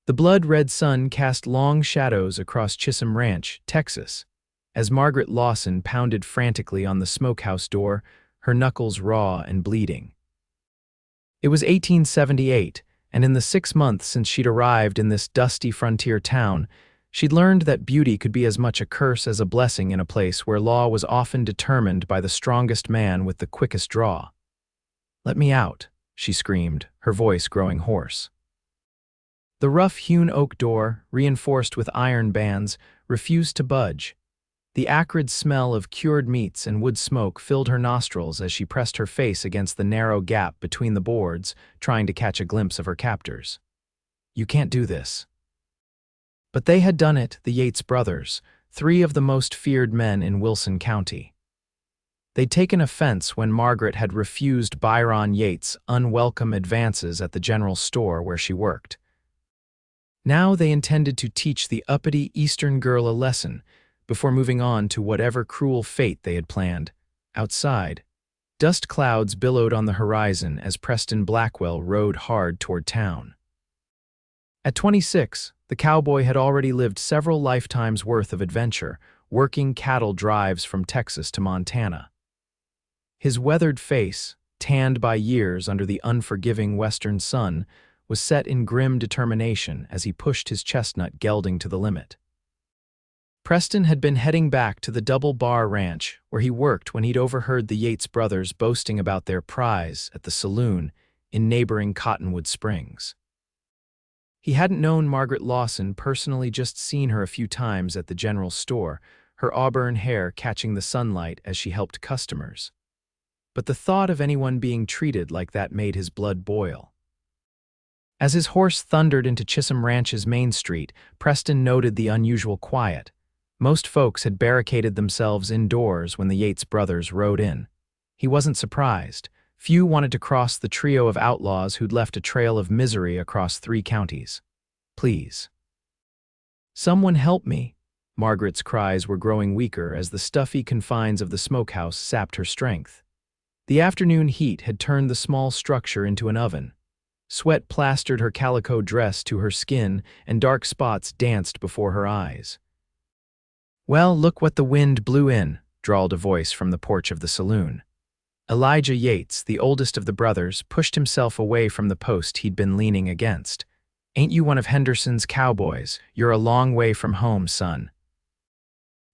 The blood-red sun cast long shadows across Chisholm Ranch, Texas, as Margaret Lawson pounded frantically on the smokehouse door, her knuckles raw and bleeding. It was 1878, and in the 6 months since she'd arrived in this dusty frontier town, she'd learned that beauty could be as much a curse as a blessing in a place where law was often determined by the strongest man with the quickest draw. "Let me out," she screamed, her voice growing hoarse. The rough-hewn oak door, reinforced with iron bands, refused to budge. The acrid smell of cured meats and wood smoke filled her nostrils as she pressed her face against the narrow gap between the boards, trying to catch a glimpse of her captors. "You can't do this." But they had done it, the Yates brothers, 3 of the most feared men in Wilson County. They'd taken offense when Margaret had refused Byron Yates' unwelcome advances at the general store where she worked. Now they intended to teach the uppity Eastern girl a lesson before moving on to whatever cruel fate they had planned. Outside, dust clouds billowed on the horizon as Preston Blackwell rode hard toward town. At 26, the cowboy had already lived several lifetimes' worth of adventure, working cattle drives from Texas to Montana. His weathered face, tanned by years under the unforgiving western sun, was set in grim determination as he pushed his chestnut gelding to the limit. Preston had been heading back to the Double Bar Ranch where he worked when he'd overheard the Yates brothers boasting about their prize at the saloon in neighboring Cottonwood Springs. He hadn't known Margaret Lawson personally, just seen her a few times at the general store, her auburn hair catching the sunlight as she helped customers. But the thought of anyone being treated like that made his blood boil. As his horse thundered into Chisholm Ranch's Main Street, Preston noted the unusual quiet. Most folks had barricaded themselves indoors when the Yates brothers rode in. He wasn't surprised. Few wanted to cross the trio of outlaws who'd left a trail of misery across 3 counties. "Please. Someone help me." Margaret's cries were growing weaker as the stuffy confines of the smokehouse sapped her strength. The afternoon heat had turned the small structure into an oven. Sweat plastered her calico dress to her skin, and dark spots danced before her eyes. "Well, look what the wind blew in," drawled a voice from the porch of the saloon. Elijah Yates, the oldest of the brothers, pushed himself away from the post he'd been leaning against. "Ain't you one of Henderson's cowboys? You're a long way from home, son."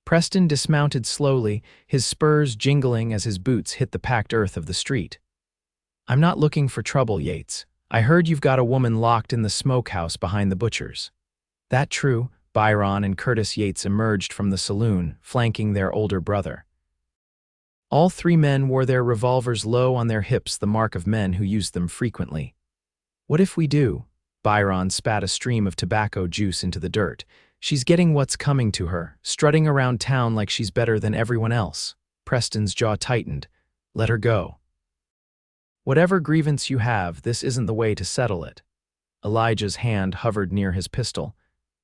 Preston dismounted slowly, his spurs jingling as his boots hit the packed earth of the street. "I'm not looking for trouble, Yates. I heard you've got a woman locked in the smokehouse behind the butchers." "That true?" Byron and Curtis Yates emerged from the saloon, flanking their older brother. All 3 men wore their revolvers low on their hips, the mark of men who used them frequently. "What if we do?" Byron spat a stream of tobacco juice into the dirt. "She's getting what's coming to her, strutting around town like she's better than everyone else." Preston's jaw tightened. "Let her go. Whatever grievance you have, this isn't the way to settle it." Elijah's hand hovered near his pistol.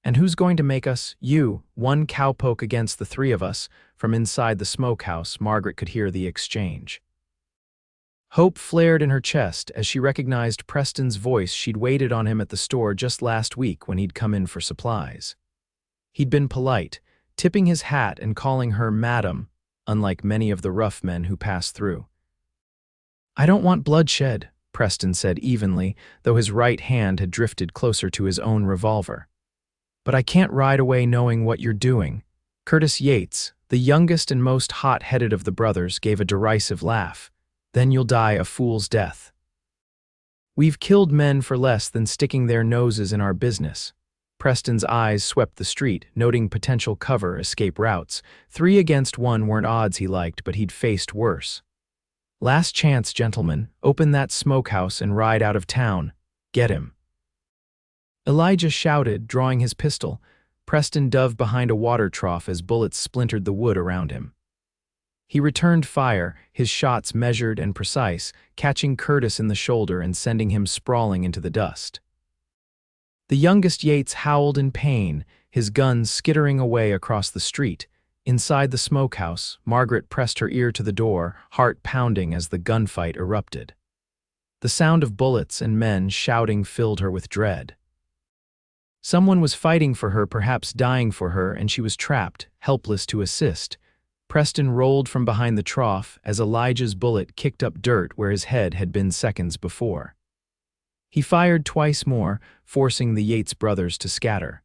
"And who's going to make us?" "You." One cowpoke against the 3 of us. From inside the smokehouse, Margaret could hear the exchange. Hope flared in her chest as she recognized Preston's voice. She'd waited on him at the store just last week when he'd come in for supplies. He'd been polite, tipping his hat and calling her Madam, unlike many of the rough men who passed through. "I don't want bloodshed," Preston said evenly, though his right hand had drifted closer to his own revolver. "But I can't ride away knowing what you're doing." Curtis Yates, the youngest and most hot-headed of the brothers, gave a derisive laugh. "Then you'll die a fool's death. We've killed men for less than sticking their noses in our business." Preston's eyes swept the street, noting potential cover escape routes. 3 against 1 weren't odds he liked, but he'd faced worse. "Last chance, gentlemen. Open that smokehouse and ride out of town. Get him." Elijah shouted, drawing his pistol. Preston dove behind a water trough as bullets splintered the wood around him. He returned fire, his shots measured and precise, catching Curtis in the shoulder and sending him sprawling into the dust. The youngest Yates howled in pain, his gun skittering away across the street. Inside the smokehouse, Margaret pressed her ear to the door, heart pounding as the gunfight erupted. The sound of bullets and men shouting filled her with dread. Someone was fighting for her, perhaps dying for her, and she was trapped, helpless to assist. Preston rolled from behind the trough as Elijah's bullet kicked up dirt where his head had been seconds before. He fired twice more, forcing the Yates brothers to scatter.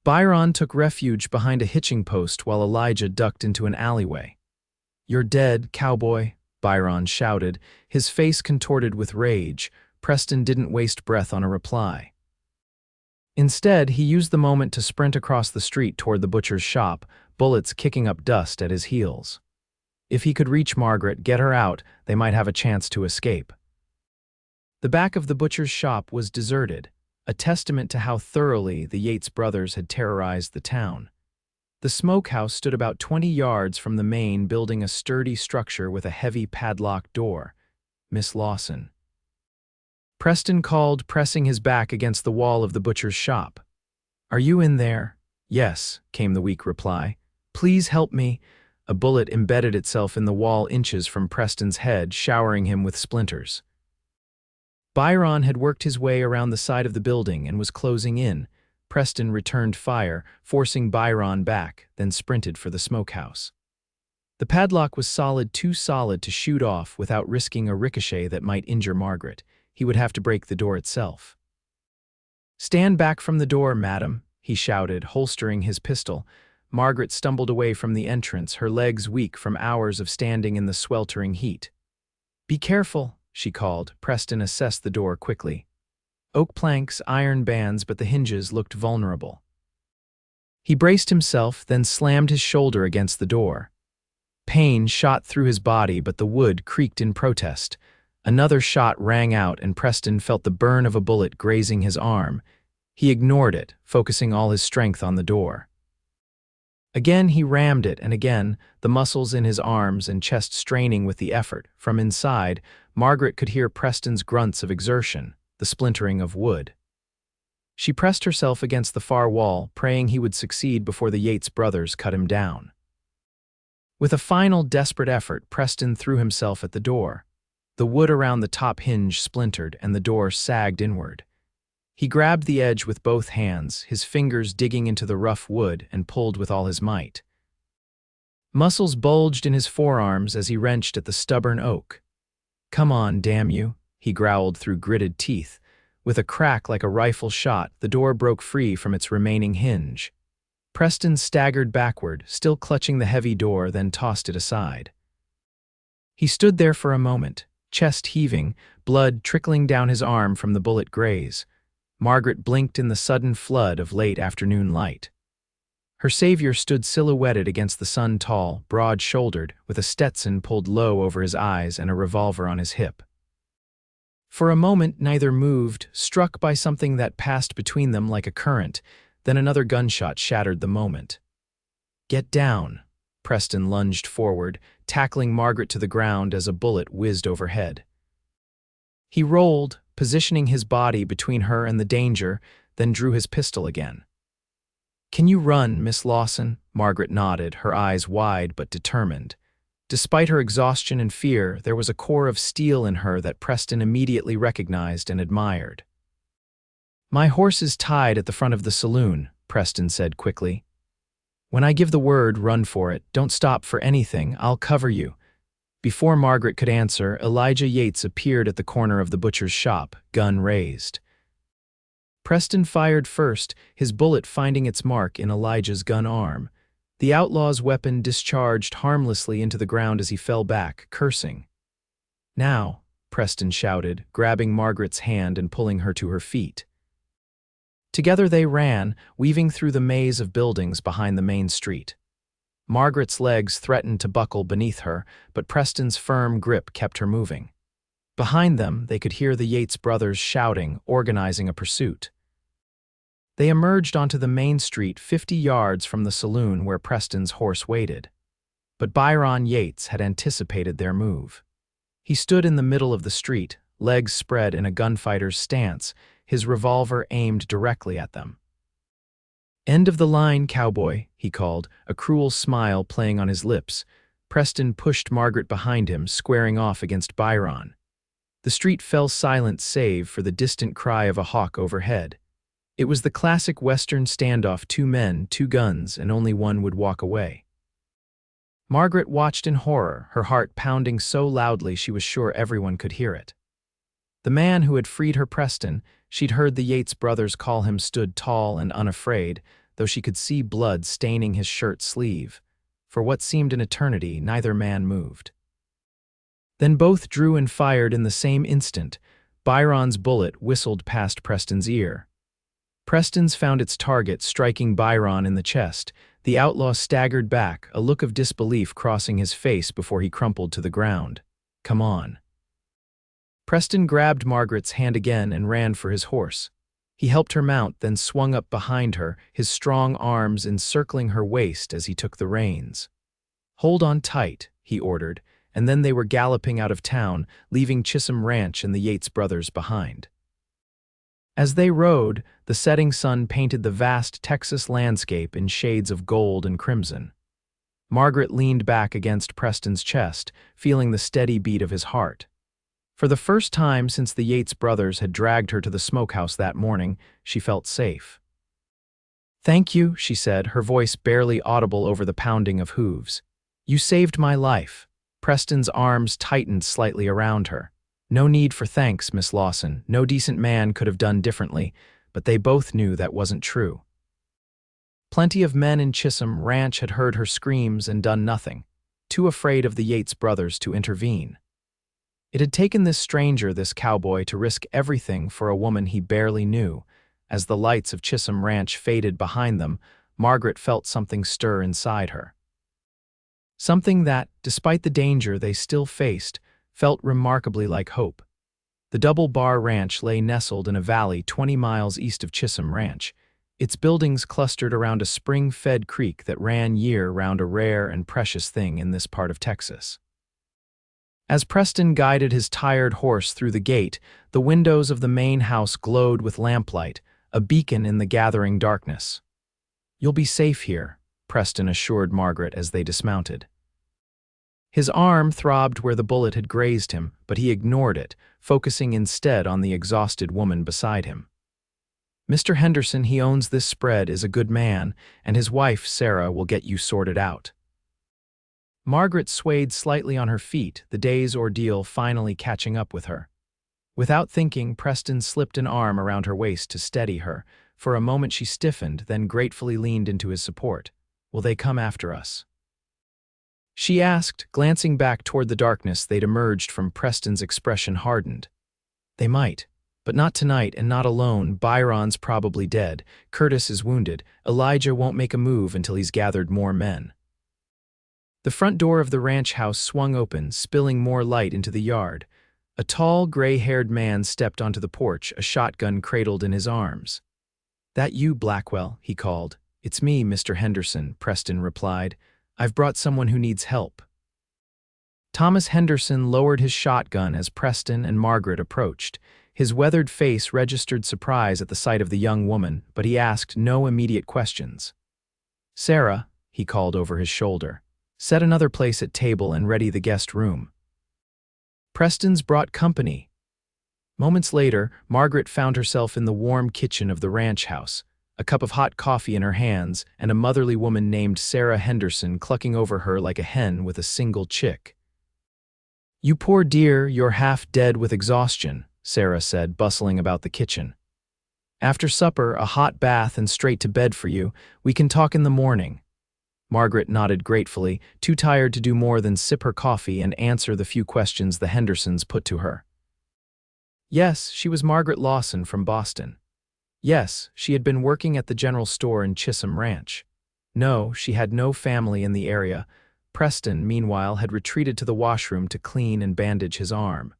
Byron took refuge behind a hitching post while Elijah ducked into an alleyway. "You're dead, Cowboy," Byron shouted, his face contorted with rage. Preston didn't waste breath on a reply. Instead, he used the moment to sprint across the street toward the butcher's shop, bullets kicking up dust at his heels. If he could reach Margaret, get her out, they might have a chance to escape. The back of the butcher's shop was deserted, a testament to how thoroughly the Yates brothers had terrorized the town. The Smokehouse stood about 20 yards from the main building, a sturdy structure with a heavy padlocked door. "Miss Lawson." Preston called, pressing his back against the wall of the butcher's shop. "Are you in there?" "Yes," came the weak reply. "Please help me." A bullet embedded itself in the wall inches from Preston's head, showering him with splinters. Byron had worked his way around the side of the building and was closing in. Preston returned fire, forcing Byron back, then sprinted for the smokehouse. The padlock was solid, too solid to shoot off without risking a ricochet that might injure Margaret. He would have to break the door itself. "Stand back from the door, madam," he shouted, holstering his pistol. Margaret stumbled away from the entrance, her legs weak from hours of standing in the sweltering heat. "Be careful," she called. Preston assessed the door quickly. Oak planks, iron bands, but the hinges looked vulnerable. He braced himself, then slammed his shoulder against the door. Pain shot through his body, but the wood creaked in protest. Another shot rang out, and Preston felt the burn of a bullet grazing his arm. He ignored it, focusing all his strength on the door. Again he rammed it, and again, the muscles in his arms and chest straining with the effort. From inside, Margaret could hear Preston's grunts of exertion, the splintering of wood. She pressed herself against the far wall, praying he would succeed before the Yates brothers cut him down. With a final desperate effort, Preston threw himself at the door. The wood around the top hinge splintered, and the door sagged inward. He grabbed the edge with both hands, his fingers digging into the rough wood, and pulled with all his might. Muscles bulged in his forearms as he wrenched at the stubborn oak. "Come on, damn you," he growled through gritted teeth. With a crack like a rifle shot, the door broke free from its remaining hinge. Preston staggered backward, still clutching the heavy door, then tossed it aside. He stood there for a moment, chest heaving, blood trickling down his arm from the bullet graze. Margaret blinked in the sudden flood of late afternoon light. Her savior stood silhouetted against the sun, tall, broad-shouldered, with a Stetson pulled low over his eyes and a revolver on his hip. For a moment neither moved, struck by something that passed between them like a current. Then another gunshot shattered the moment. "Get down." Preston lunged forward, tackling Margaret to the ground as a bullet whizzed overhead. He rolled, positioning his body between her and the danger, then drew his pistol again. "Can you run, Miss Lawson?" Margaret nodded, her eyes wide but determined. Despite her exhaustion and fear, there was a core of steel in her that Preston immediately recognized and admired. "My horse is tied at the front of the saloon," Preston said quickly. "When I give the word, run for it. Don't stop for anything. I'll cover you." Before Margaret could answer, Elijah Yates appeared at the corner of the butcher's shop, gun raised. Preston fired first, his bullet finding its mark in Elijah's gun arm. The outlaw's weapon discharged harmlessly into the ground as he fell back, cursing. "Now," Preston shouted, grabbing Margaret's hand and pulling her to her feet. Together they ran, weaving through the maze of buildings behind the main street. Margaret's legs threatened to buckle beneath her, but Preston's firm grip kept her moving. Behind them, they could hear the Yates brothers shouting, organizing a pursuit. They emerged onto the main street 50 yards from the saloon where Preston's horse waited. But Byron Yates had anticipated their move. He stood in the middle of the street, legs spread in a gunfighter's stance, his revolver aimed directly at them. "End of the line, Cowboy," he called, a cruel smile playing on his lips. Preston pushed Margaret behind him, squaring off against Byron. The street fell silent save for the distant cry of a hawk overhead. It was the classic Western standoff: two men, two guns, and only one would walk away. Margaret watched in horror, her heart pounding so loudly she was sure everyone could hear it. The man who had freed her, Preston, she'd heard the Yates brothers call him, stood tall and unafraid, though she could see blood staining his shirt sleeve. For what seemed an eternity, neither man moved. Then both drew and fired in the same instant. Byron's bullet whistled past Preston's ear. Preston's found its target, striking Byron in the chest. The outlaw staggered back, a look of disbelief crossing his face before he crumpled to the ground. "Come on." Preston grabbed Margaret's hand again and ran for his horse. He helped her mount, then swung up behind her, his strong arms encircling her waist as he took the reins. "Hold on tight," he ordered, and then they were galloping out of town, leaving Chisholm Ranch and the Yates brothers behind. As they rode, the setting sun painted the vast Texas landscape in shades of gold and crimson. Margaret leaned back against Preston's chest, feeling the steady beat of his heart. For the first time since the Yates brothers had dragged her to the smokehouse that morning, she felt safe. "Thank you," she said, her voice barely audible over the pounding of hooves. "You saved my life." Preston's arms tightened slightly around her. "No need for thanks, Miss Lawson. No decent man could have done differently," but they both knew that wasn't true. Plenty of men in Chisholm Ranch had heard her screams and done nothing, too afraid of the Yates brothers to intervene. It had taken this stranger, this cowboy, to risk everything for a woman he barely knew. As the lights of Chisholm Ranch faded behind them, Margaret felt something stir inside her. Something that, despite the danger they still faced, felt remarkably like hope. The Double Bar Ranch lay nestled in a valley 20 miles east of Chisholm Ranch, its buildings clustered around a spring-fed creek that ran year-round, a rare and precious thing in this part of Texas. As Preston guided his tired horse through the gate, the windows of the main house glowed with lamplight, a beacon in the gathering darkness. "You'll be safe here," Preston assured Margaret as they dismounted. His arm throbbed where the bullet had grazed him, but he ignored it, focusing instead on the exhausted woman beside him. "Mr. Henderson, he owns this spread, is a good man, and his wife, Sarah, will get you sorted out." Margaret swayed slightly on her feet, the day's ordeal finally catching up with her. Without thinking, Preston slipped an arm around her waist to steady her. For a moment she stiffened, then gratefully leaned into his support. "Will they come after us?" she asked, glancing back toward the darkness they'd emerged from. Preston's expression hardened. "They might, but not tonight and not alone. Byron's probably dead. Curtis is wounded. Elijah won't make a move until he's gathered more men." The front door of the ranch house swung open, spilling more light into the yard. A tall, gray-haired man stepped onto the porch, a shotgun cradled in his arms. "That you, Blackwell?" he called. "It's me, Mr. Henderson," Preston replied. "I've brought someone who needs help." Thomas Henderson lowered his shotgun as Preston and Margaret approached. His weathered face registered surprise at the sight of the young woman, but he asked no immediate questions. "Sarah," he called over his shoulder, "set another place at table and ready the guest room." Preston's brought company. Moments later, Margaret found herself in the warm kitchen of the ranch house, a cup of hot coffee in her hands, and a motherly woman named Sarah Henderson clucking over her like a hen with a single chick. "You poor dear, you're half dead with exhaustion," Sarah said, bustling about the kitchen. "After supper, a hot bath and straight to bed for you. We can talk in the morning." Margaret nodded gratefully, too tired to do more than sip her coffee and answer the few questions the Hendersons put to her. Yes, she was Margaret Lawson from Boston. Yes, she had been working at the general store in Chisholm Ranch. No, she had no family in the area. Preston, meanwhile, had retreated to the washroom to clean and bandage his arm.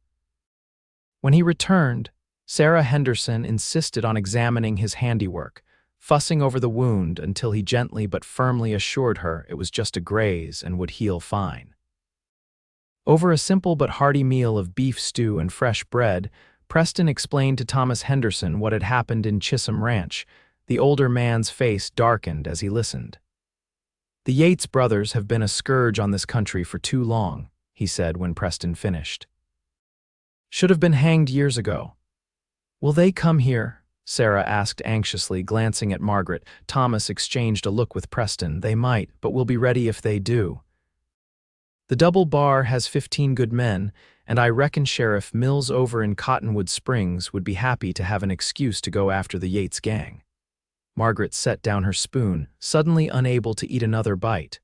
When he returned, Sarah Henderson insisted on examining his handiwork, fussing over the wound until he gently but firmly assured her it was just a graze and would heal fine. Over a simple but hearty meal of beef stew and fresh bread, Preston explained to Thomas Henderson what had happened in Chisholm Ranch. The older man's face darkened as he listened. "The Yates brothers have been a scourge on this country for too long," he said when Preston finished. "Should have been hanged years ago." "Will they come here?" Sarah asked anxiously, glancing at Margaret. Thomas exchanged a look with Preston. They might, but we'll be ready if they do. The double bar has 15 good men, and I reckon Sheriff Mills over in Cottonwood Springs would be happy to have an excuse to go after the Yates gang. Margaret set down her spoon, suddenly unable to eat another bite.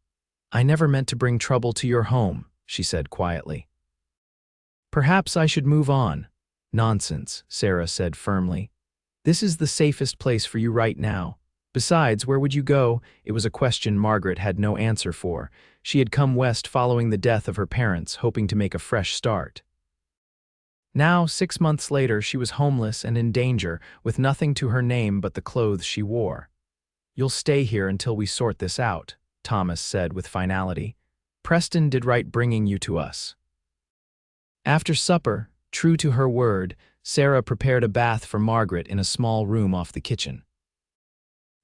I never meant to bring trouble to your home, she said quietly. Perhaps I should move on. Nonsense, Sarah said firmly. This is the safest place for you right now. Besides, where would you go? It was a question Margaret had no answer for. She had come west following the death of her parents, hoping to make a fresh start. Now, 6 months later, she was homeless and in danger, with nothing to her name but the clothes she wore. You'll stay here until we sort this out, Thomas said with finality. Preston did right bringing you to us. After supper, true to her word, Sarah prepared a bath for Margaret in a small room off the kitchen.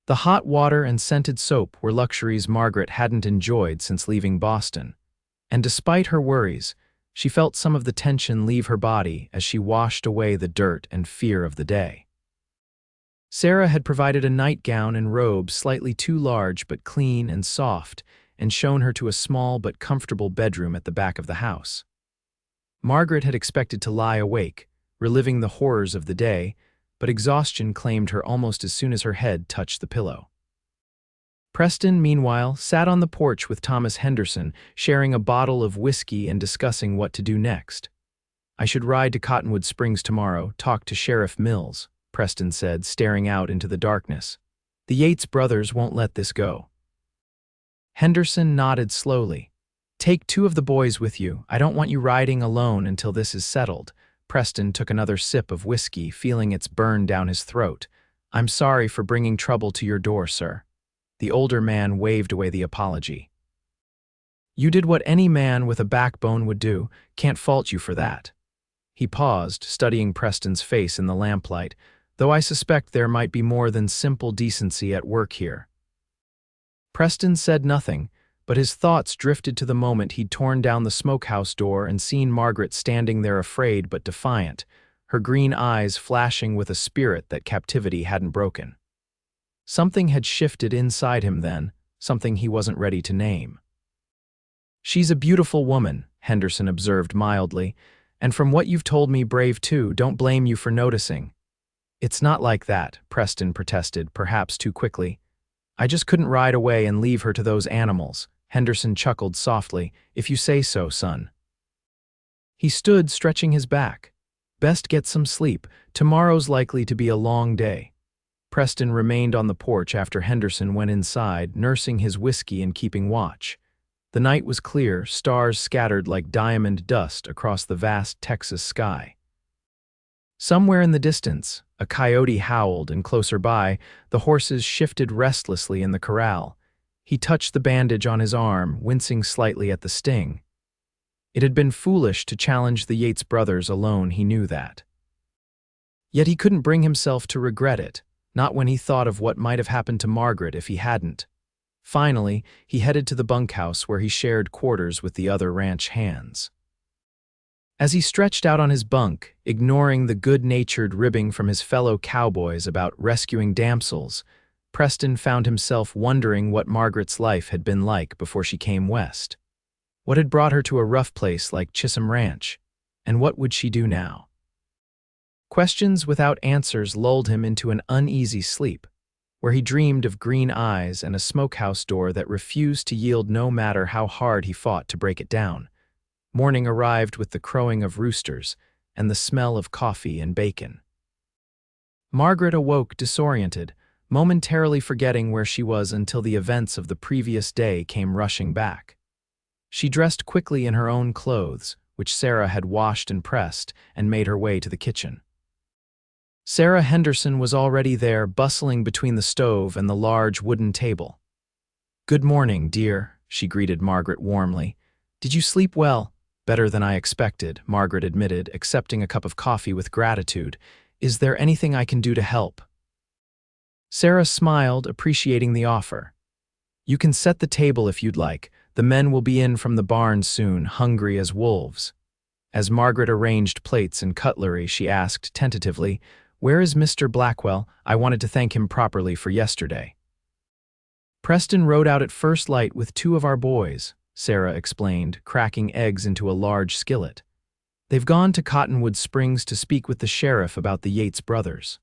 The hot water and scented soap were luxuries Margaret hadn't enjoyed since leaving Boston, and despite her worries, she felt some of the tension leave her body as she washed away the dirt and fear of the day. Sarah had provided a nightgown and robe slightly too large but clean and soft, and shown her to a small but comfortable bedroom at the back of the house. Margaret had expected to lie awake, reliving the horrors of the day, but exhaustion claimed her almost as soon as her head touched the pillow. Preston, meanwhile, sat on the porch with Thomas Henderson, sharing a bottle of whiskey and discussing what to do next. I should ride to Cottonwood Springs tomorrow, talk to Sheriff Mills, Preston said, staring out into the darkness. The Yates brothers won't let this go. Henderson nodded slowly. Take 2 of the boys with you. I don't want you riding alone until this is settled. Preston took another sip of whiskey, feeling its burn down his throat. I'm sorry for bringing trouble to your door, sir. The older man waved away the apology. You did what any man with a backbone would do. Can't fault you for that. He paused, studying Preston's face in the lamplight, though I suspect there might be more than simple decency at work here. Preston said nothing, but his thoughts drifted to the moment he'd torn down the smokehouse door and seen Margaret standing there afraid but defiant, her green eyes flashing with a spirit that captivity hadn't broken. Something had shifted inside him then, something he wasn't ready to name. She's a beautiful woman, Henderson observed mildly, and from what you've told me, brave too. Don't blame you for noticing. It's not like that, Preston protested, perhaps too quickly. I just couldn't ride away and leave her to those animals. Henderson chuckled softly. If you say so, son. He stood, stretching his back. Best get some sleep. Tomorrow's likely to be a long day. Preston remained on the porch after Henderson went inside, nursing his whiskey and keeping watch. The night was clear, stars scattered like diamond dust across the vast Texas sky. Somewhere in the distance, a coyote howled, and closer by, the horses shifted restlessly in the corral. He touched the bandage on his arm, wincing slightly at the sting. It had been foolish to challenge the Yates brothers alone, he knew that. Yet he couldn't bring himself to regret it, not when he thought of what might have happened to Margaret if he hadn't. Finally, he headed to the bunkhouse where he shared quarters with the other ranch hands. As he stretched out on his bunk, ignoring the good-natured ribbing from his fellow cowboys about rescuing damsels, Preston found himself wondering what Margaret's life had been like before she came west. What had brought her to a rough place like Chisholm Ranch, and what would she do now? Questions without answers lulled him into an uneasy sleep, where he dreamed of green eyes and a smokehouse door that refused to yield no matter how hard he fought to break it down. Morning arrived with the crowing of roosters and the smell of coffee and bacon. Margaret awoke disoriented, momentarily forgetting where she was until the events of the previous day came rushing back. She dressed quickly in her own clothes, which Sarah had washed and pressed, and made her way to the kitchen. Sarah Henderson was already there, bustling between the stove and the large wooden table. "Good morning, dear," she greeted Margaret warmly. "Did you sleep well?" "Better than I expected," Margaret admitted, accepting a cup of coffee with gratitude. "Is there anything I can do to help?" Sarah smiled, appreciating the offer. "You can set the table if you'd like. The men will be in from the barn soon, hungry as wolves." As Margaret arranged plates and cutlery, she asked tentatively, Where is Mr. Blackwell? I wanted to thank him properly for yesterday. Preston rode out at first light with 2 of our boys, Sarah explained, cracking eggs into a large skillet. They've gone to Cottonwood Springs to speak with the sheriff about the Yates brothers.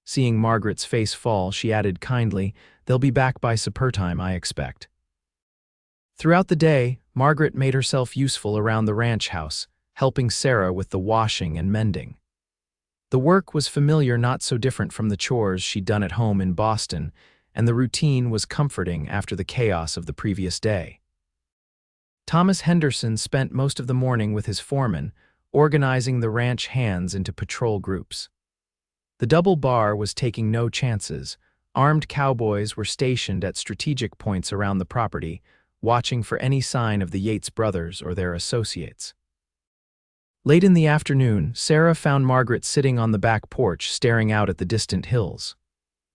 Seeing Margaret's face fall, she added kindly, they'll be back by supper time, I expect. Throughout the day, Margaret made herself useful around the ranch house, helping Sarah with the washing and mending. The work was familiar, not so different from the chores she'd done at home in Boston, and the routine was comforting after the chaos of the previous day. Thomas Henderson spent most of the morning with his foreman, organizing the ranch hands into patrol groups. The double bar was taking no chances. Armed cowboys were stationed at strategic points around the property, watching for any sign of the Yates brothers or their associates. Late in the afternoon, Sarah found Margaret sitting on the back porch staring out at the distant hills.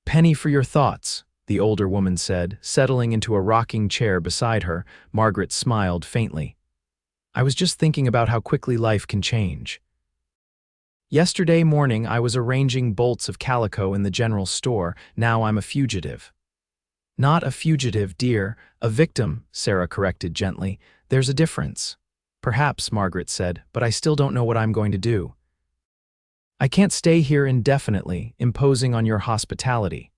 "Penny for your thoughts," the older woman said, settling into a rocking chair beside her. Margaret smiled faintly. "I was just thinking about how quickly life can change. Yesterday morning I was arranging bolts of calico in the general store. Now I'm a fugitive." "Not a fugitive, dear, a victim," Sarah corrected gently. "There's a difference." "Perhaps," Margaret said, "but I still don't know what I'm going to do. I can't stay here indefinitely, imposing on your hospitality."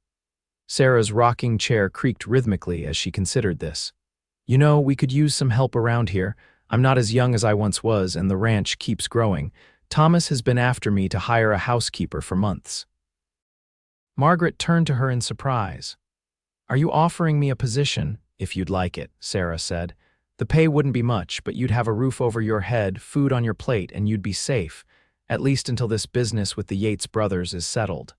Sarah's rocking chair creaked rhythmically as she considered this. "You know, we could use some help around here. I'm not as young as I once was, and the ranch keeps growing. Thomas has been after me to hire a housekeeper for months." Margaret turned to her in surprise. "Are you offering me a position?" "If you'd like it," Sarah said. "The pay wouldn't be much, but you'd have a roof over your head, food on your plate, and you'd be safe, at least until this business with the Yates brothers is settled."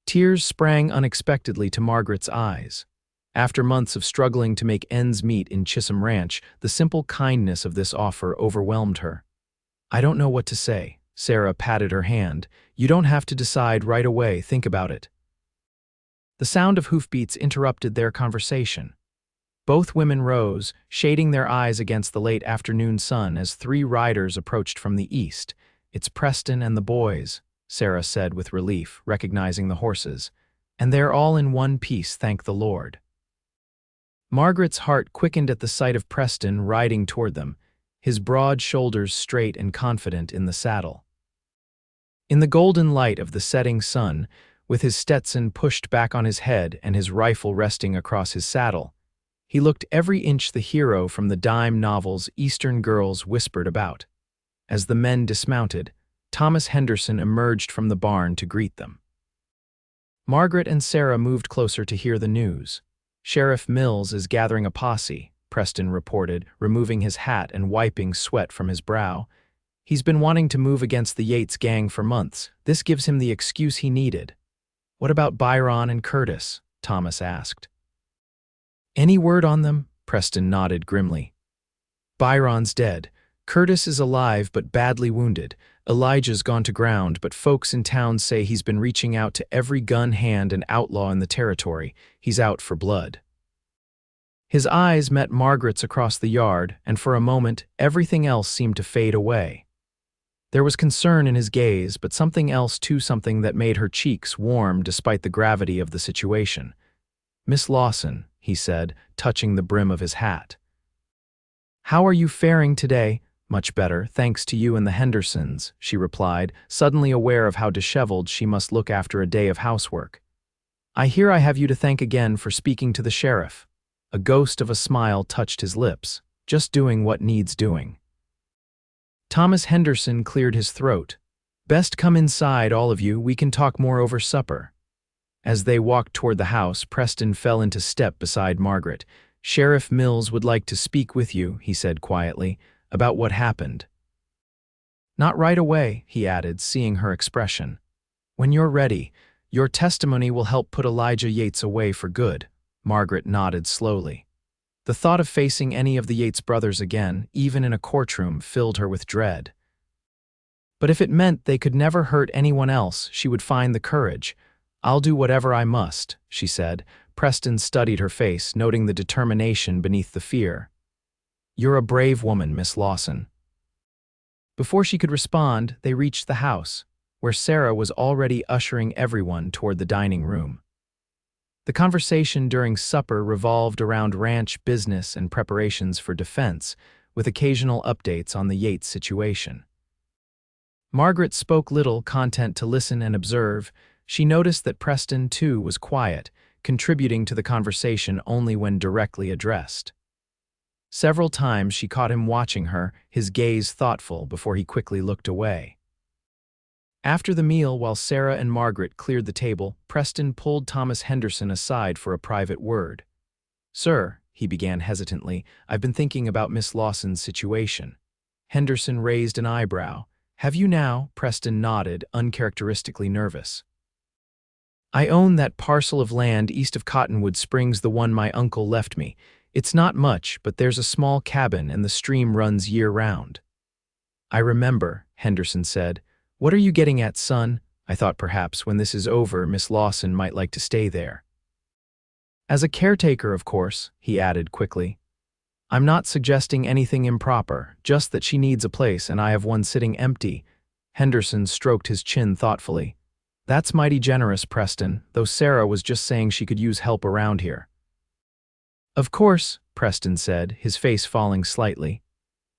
Tears sprang unexpectedly to Margaret's eyes. After months of struggling to make ends meet in Chisholm Ranch, the simple kindness of this offer overwhelmed her. "I don't know what to say." Sarah patted her hand. "You don't have to decide right away, think about it." The sound of hoofbeats interrupted their conversation. Both women rose, shading their eyes against the late afternoon sun as 3 riders approached from the east. "It's Preston and the boys," Sarah said with relief, recognizing the horses. "And they're all in one piece, thank the Lord." Margaret's heart quickened at the sight of Preston riding toward them, his broad shoulders straight and confident in the saddle. In the golden light of the setting sun, with his Stetson pushed back on his head and his rifle resting across his saddle, he looked every inch the hero from the dime novels Eastern girls whispered about. As the men dismounted, Thomas Henderson emerged from the barn to greet them. Margaret and Sarah moved closer to hear the news. "Sheriff Mills is gathering a posse," Preston reported, removing his hat and wiping sweat from his brow. "He's been wanting to move against the Yates gang for months. This gives him the excuse he needed." "What about Byron and Curtis?" Thomas asked. "Any word on them?" Preston nodded grimly. "Byron's dead. Curtis is alive but badly wounded. Elijah's gone to ground, but folks in town say he's been reaching out to every gun hand and outlaw in the territory. He's out for blood." His eyes met Margaret's across the yard, and for a moment, everything else seemed to fade away. There was concern in his gaze, but something else too, something that made her cheeks warm despite the gravity of the situation. "Miss Lawson," he said, touching the brim of his hat. "How are you faring today?" "Much better, thanks to you and the Hendersons," she replied, suddenly aware of how disheveled she must look after a day of housework. "I hear I have you to thank again for speaking to the sheriff." A ghost of a smile touched his lips. "Just doing what needs doing." Thomas Henderson cleared his throat. "Best come inside, all of you. We can talk more over supper." As they walked toward the house, Preston fell into step beside Margaret. "Sheriff Mills would like to speak with you," he said quietly, "about what happened." "Not right away," he added, seeing her expression. "When you're ready, your testimony will help put Elijah Yates away for good." Margaret nodded slowly. The thought of facing any of the Yates brothers again, even in a courtroom, filled her with dread. But if it meant they could never hurt anyone else, she would find the courage. "I'll do whatever I must," she said. Preston studied her face, noting the determination beneath the fear. "You're a brave woman, Miss Lawson." Before she could respond, they reached the house. where Sarah was already ushering everyone toward the dining room. The conversation during supper revolved around ranch business and preparations for defense, with occasional updates on the Yates situation. Margaret spoke little, content to listen and observe. She noticed that Preston, too, was quiet, contributing to the conversation only when directly addressed. Several times she caught him watching her, his gaze thoughtful before he quickly looked away. After the meal, while Sarah and Margaret cleared the table, Preston pulled Thomas Henderson aside for a private word. "Sir," he began hesitantly, "I've been thinking about Miss Lawson's situation." Henderson raised an eyebrow. "Have you now?" Preston nodded, uncharacteristically nervous. "I own that parcel of land east of Cottonwood Springs, the one my uncle left me. It's not much, but there's a small cabin and the stream runs year-round." "I remember," Henderson said. "What are you getting at, son? I thought perhaps when this is over, Miss Lawson might like to stay there." "As a caretaker, of course," he added quickly. "I'm not suggesting anything improper, just that she needs a place and I have one sitting empty." Henderson stroked his chin thoughtfully. "That's mighty generous, Preston, though Sarah was just saying she could use help around here." "Of course," Preston said, his face falling slightly.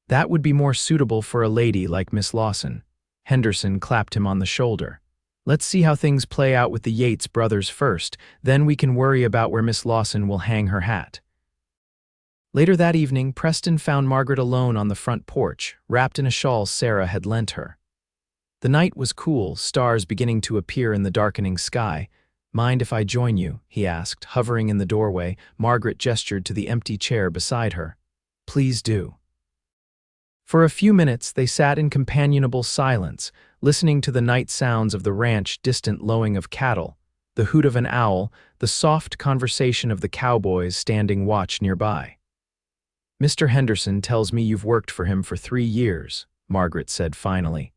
"That would be more suitable for a lady like Miss Lawson." Henderson clapped him on the shoulder. "Let's see how things play out with the Yates brothers first, then we can worry about where Miss Lawson will hang her hat." Later that evening, Preston found Margaret alone on the front porch, wrapped in a shawl Sarah had lent her. The night was cool, stars beginning to appear in the darkening sky. "Mind if I join you?" he asked, hovering in the doorway. Margaret gestured to the empty chair beside her. "Please do." For a few minutes they sat in companionable silence, listening to the night sounds of the ranch, distant lowing of cattle, the hoot of an owl, the soft conversation of the cowboys standing watch nearby. "Mr. Henderson tells me you've worked for him for 3 years," Margaret said finally.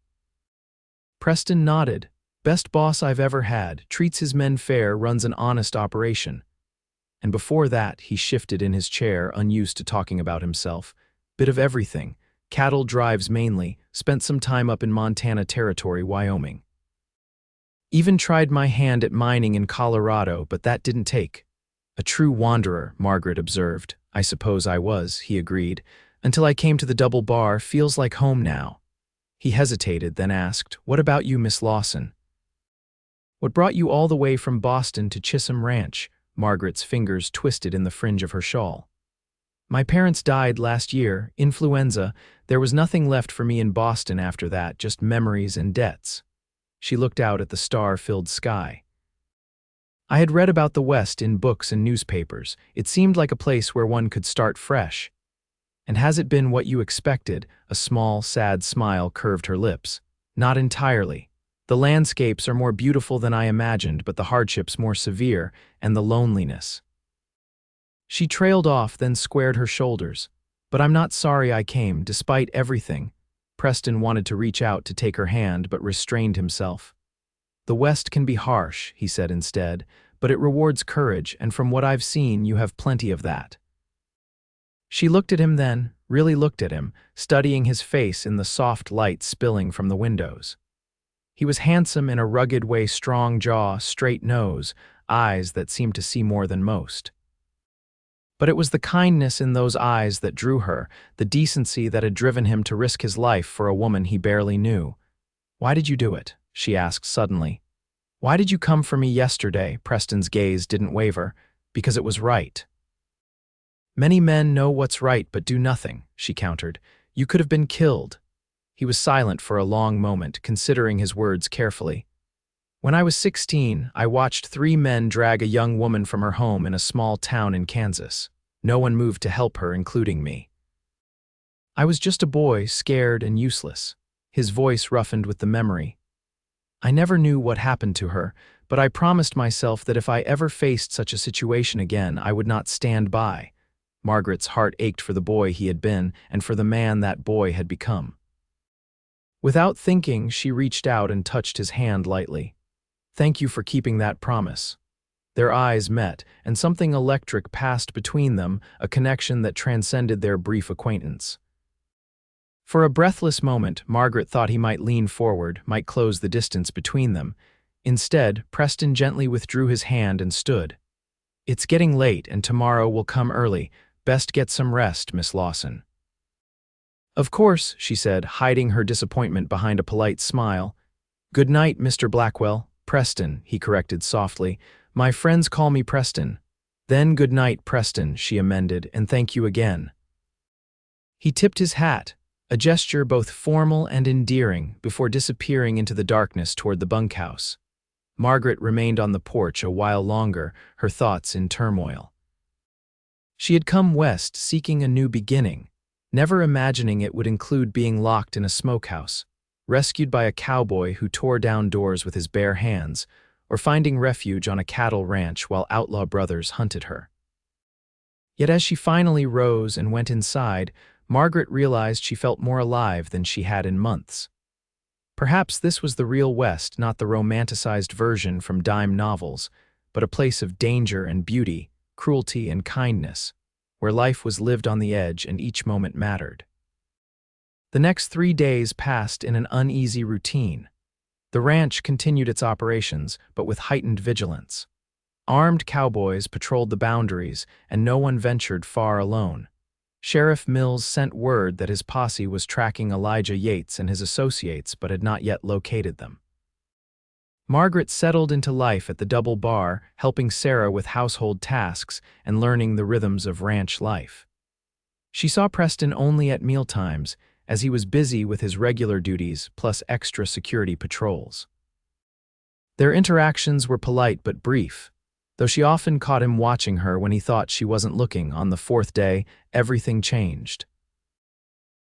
Preston nodded. "Best boss I've ever had, treats his men fair, runs an honest operation." And before that, he shifted in his chair, unused to talking about himself. "Bit of everything. Cattle drives mainly, spent some time up in Montana Territory, Wyoming. Even tried my hand at mining in Colorado, but that didn't take." "A true wanderer," Margaret observed. "I suppose I was," he agreed. "Until I came to the double bar, feels like home now." He hesitated, then asked, "What about you, Miss Lawson? What brought you all the way from Boston to Chisholm Ranch?" Margaret's fingers twisted in the fringe of her shawl. "My parents died last year, influenza. There was nothing left for me in Boston after that, just memories and debts." She looked out at the star-filled sky. "I had read about the West in books and newspapers. It seemed like a place where one could start fresh." "And has it been what you expected?" A small, sad smile curved her lips. "Not entirely. The landscapes are more beautiful than I imagined, but the hardships more severe, and the loneliness." She trailed off, then squared her shoulders. "But I'm not sorry I came, despite everything." Preston wanted to reach out to take her hand, but restrained himself. "The West can be harsh," he said instead, "but it rewards courage, and from what I've seen, you have plenty of that." She looked at him then, really looked at him, studying his face in the soft light spilling from the windows. He was handsome in a rugged way, strong jaw, straight nose, eyes that seemed to see more than most. But it was the kindness in those eyes that drew her, the decency that had driven him to risk his life for a woman he barely knew. "Why did you do it?" she asked suddenly. "Why did you come for me yesterday?" Preston's gaze didn't waver. "Because it was right." "Many men know what's right but do nothing," she countered. "You could have been killed." He was silent for a long moment, considering his words carefully. "When I was 16, I watched 3 men drag a young woman from her home in a small town in Kansas. No one moved to help her, including me. I was just a boy, scared and useless." His voice roughened with the memory. "I never knew what happened to her, but I promised myself that if I ever faced such a situation again, I would not stand by." Margaret's heart ached for the boy he had been and for the man that boy had become. Without thinking, she reached out and touched his hand lightly. "Thank you for keeping that promise." Their eyes met, and something electric passed between them, a connection that transcended their brief acquaintance. For a breathless moment, Margaret thought he might lean forward, might close the distance between them. Instead, Preston gently withdrew his hand and stood. "It's getting late, and tomorrow will come early. Best get some rest, Miss Lawson." "Of course," she said, hiding her disappointment behind a polite smile. "Good night, Mr. Blackwell." "Preston," he corrected softly. "My friends call me Preston." "Then good night, Preston," she amended, "and thank you again." He tipped his hat, a gesture both formal and endearing, before disappearing into the darkness toward the bunkhouse. Margaret remained on the porch a while longer, her thoughts in turmoil. She had come west seeking a new beginning, never imagining it would include being locked in a smokehouse, rescued by a cowboy who tore down doors with his bare hands, or finding refuge on a cattle ranch while outlaw brothers hunted her. Yet as she finally rose and went inside, Margaret realized she felt more alive than she had in months. Perhaps this was the real West, not the romanticized version from dime novels, but a place of danger and beauty, cruelty and kindness, where life was lived on the edge and each moment mattered. The next 3 days passed in an uneasy routine. The ranch continued its operations, but with heightened vigilance. Armed cowboys patrolled the boundaries, and no one ventured far alone. Sheriff Mills sent word that his posse was tracking Elijah Yates and his associates but had not yet located them. Margaret settled into life at the Double Bar, helping Sarah with household tasks and learning the rhythms of ranch life. She saw Preston only at mealtimes, as he was busy with his regular duties plus extra security patrols. Their interactions were polite but brief, though she often caught him watching her when he thought she wasn't looking. On the 4th day, everything changed.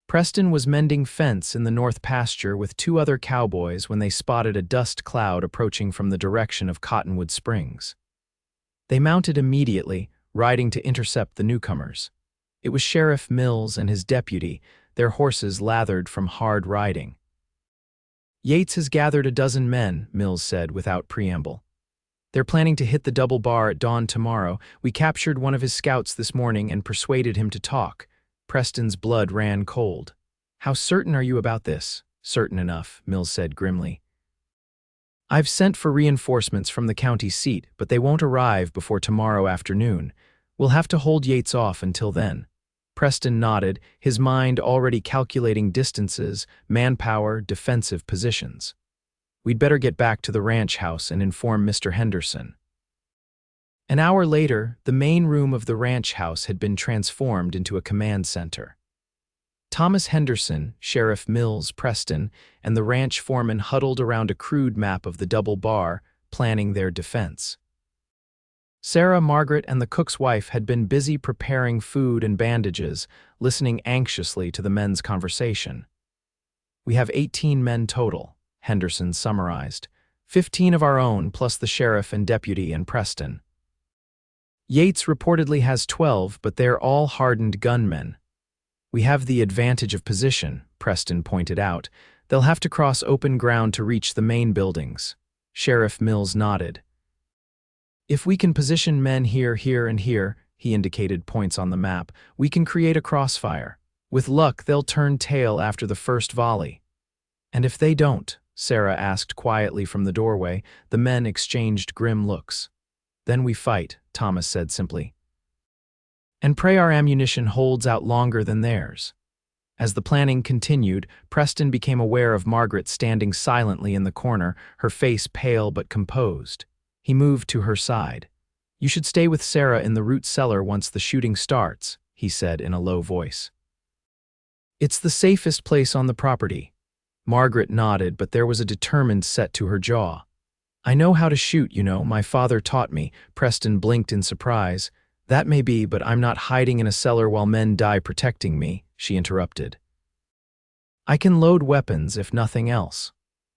Preston was mending fence in the north pasture with 2 other cowboys when they spotted a dust cloud approaching from the direction of Cottonwood Springs. They mounted immediately, riding to intercept the newcomers. It was Sheriff Mills and his deputy, their horses lathered from hard riding. "Yates has gathered a dozen men," Mills said without preamble. "They're planning to hit the Double Bar at dawn tomorrow. We captured one of his scouts this morning and persuaded him to talk." Preston's blood ran cold. "How certain are you about this?" "Certain enough," Mills said grimly. "I've sent for reinforcements from the county seat, but they won't arrive before tomorrow afternoon. We'll have to hold Yates off until then." Preston nodded, his mind already calculating distances, manpower, defensive positions. "We'd better get back to the ranch house and inform Mr. Henderson." An hour later, the main room of the ranch house had been transformed into a command center. Thomas Henderson, Sheriff Mills, Preston, and the ranch foreman huddled around a crude map of the Double Bar, planning their defense. Sarah, Margaret, and the cook's wife had been busy preparing food and bandages, listening anxiously to the men's conversation. "We have 18 men total," Henderson summarized. 15 of our own, plus the sheriff and deputy and Preston. "Yates reportedly has 12, but they're all hardened gunmen." "We have the advantage of position," Preston pointed out. "They'll have to cross open ground to reach the main buildings." Sheriff Mills nodded. "If we can position men here, here, and here," he indicated points on the map, "we can create a crossfire. With luck, they'll turn tail after the first volley." "And if they don't?" Sarah asked quietly from the doorway. The men exchanged grim looks. "Then we fight," Thomas said simply. "And pray our ammunition holds out longer than theirs." As the planning continued, Preston became aware of Margaret standing silently in the corner, her face pale but composed. He moved to her side. "You should stay with Sarah in the root cellar once the shooting starts," he said in a low voice. "It's the safest place on the property." Margaret nodded, but there was a determined set to her jaw. "I know how to shoot, you know, my father taught me." Preston blinked in surprise. "That may be, but I'm not hiding in a cellar while men die protecting me," she interrupted. "I can load weapons, if nothing else."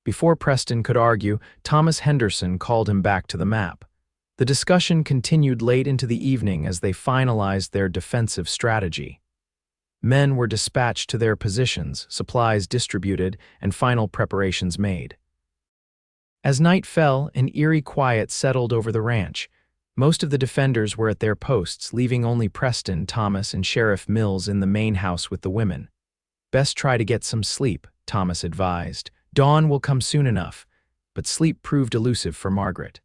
Before Preston could argue, Thomas Henderson called him back to the map. The discussion continued late into the evening as they finalized their defensive strategy. Men were dispatched to their positions, supplies distributed, and final preparations made. As night fell, an eerie quiet settled over the ranch. Most of the defenders were at their posts, leaving only Preston, Thomas, and Sheriff Mills in the main house with the women. Best try to get some sleep, Thomas advised. Dawn will come soon enough, but sleep proved elusive for Margaret.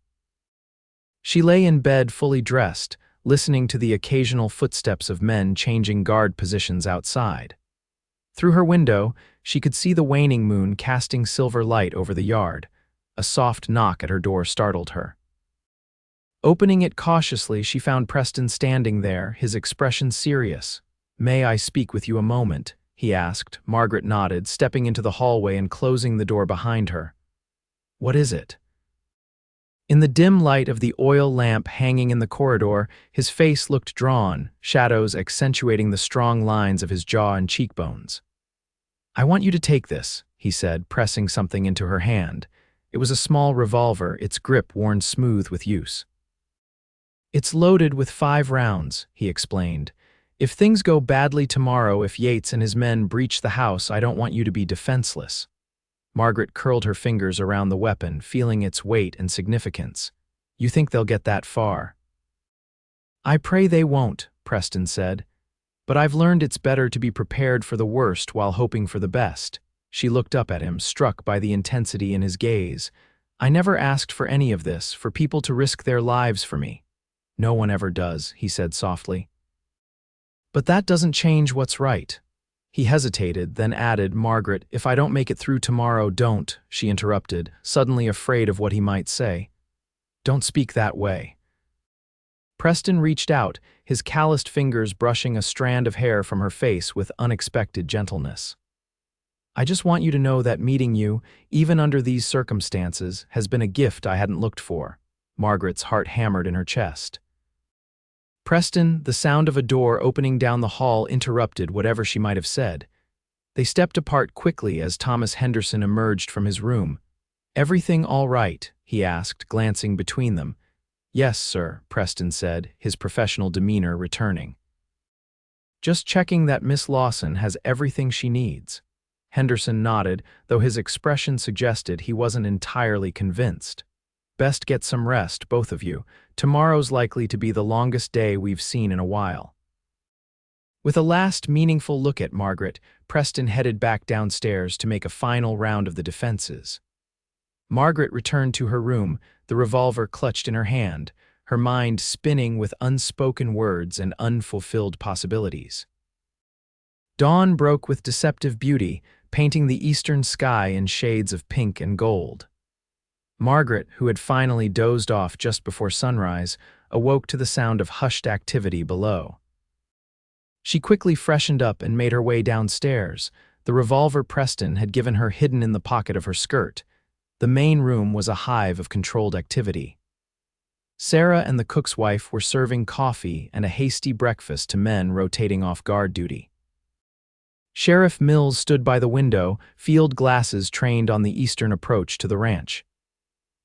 She lay in bed fully dressed, listening to the occasional footsteps of men changing guard positions outside. Through her window, she could see the waning moon casting silver light over the yard. A soft knock at her door startled her. Opening it cautiously, she found Preston standing there, his expression serious. "May I speak with you a moment?" he asked. Margaret nodded, stepping into the hallway and closing the door behind her. "What is it?" In the dim light of the oil lamp hanging in the corridor, his face looked drawn, shadows accentuating the strong lines of his jaw and cheekbones. "I want you to take this," he said, pressing something into her hand. It was a small revolver, its grip worn smooth with use. "It's loaded with 5 rounds, he explained. "If things go badly tomorrow, if Yates and his men breach the house, I don't want you to be defenseless." Margaret curled her fingers around the weapon, feeling its weight and significance. "You think they'll get that far?" "I pray they won't," Preston said. "But I've learned it's better to be prepared for the worst while hoping for the best." She looked up at him, struck by the intensity in his gaze. "I never asked for any of this, for people to risk their lives for me." "No one ever does," he said softly. "But that doesn't change what's right." He hesitated, then added, "Margaret, if I don't make it through tomorrow, don't," she interrupted, suddenly afraid of what he might say. "Don't speak that way." Preston reached out, his calloused fingers brushing a strand of hair from her face with unexpected gentleness. "I just want you to know that meeting you, even under these circumstances, has been a gift I hadn't looked for." Margaret's heart hammered in her chest. Preston, the sound of a door opening down the hall interrupted whatever she might have said. They stepped apart quickly as Thomas Henderson emerged from his room. "Everything all right?" he asked, glancing between them. "Yes, sir," Preston said, his professional demeanor returning. "Just checking that Miss Lawson has everything she needs." Henderson nodded, though his expression suggested he wasn't entirely convinced. "Best get some rest, both of you. Tomorrow's likely to be the longest day we've seen in a while." With a last meaningful look at Margaret, Preston headed back downstairs to make a final round of the defenses. Margaret returned to her room, the revolver clutched in her hand, her mind spinning with unspoken words and unfulfilled possibilities. Dawn broke with deceptive beauty, painting the eastern sky in shades of pink and gold. Margaret, who had finally dozed off just before sunrise, awoke to the sound of hushed activity below. She quickly freshened up and made her way downstairs, the revolver Preston had given her hidden in the pocket of her skirt. The main room was a hive of controlled activity. Sarah and the cook's wife were serving coffee and a hasty breakfast to men rotating off guard duty. Sheriff Mills stood by the window, field glasses trained on the eastern approach to the ranch.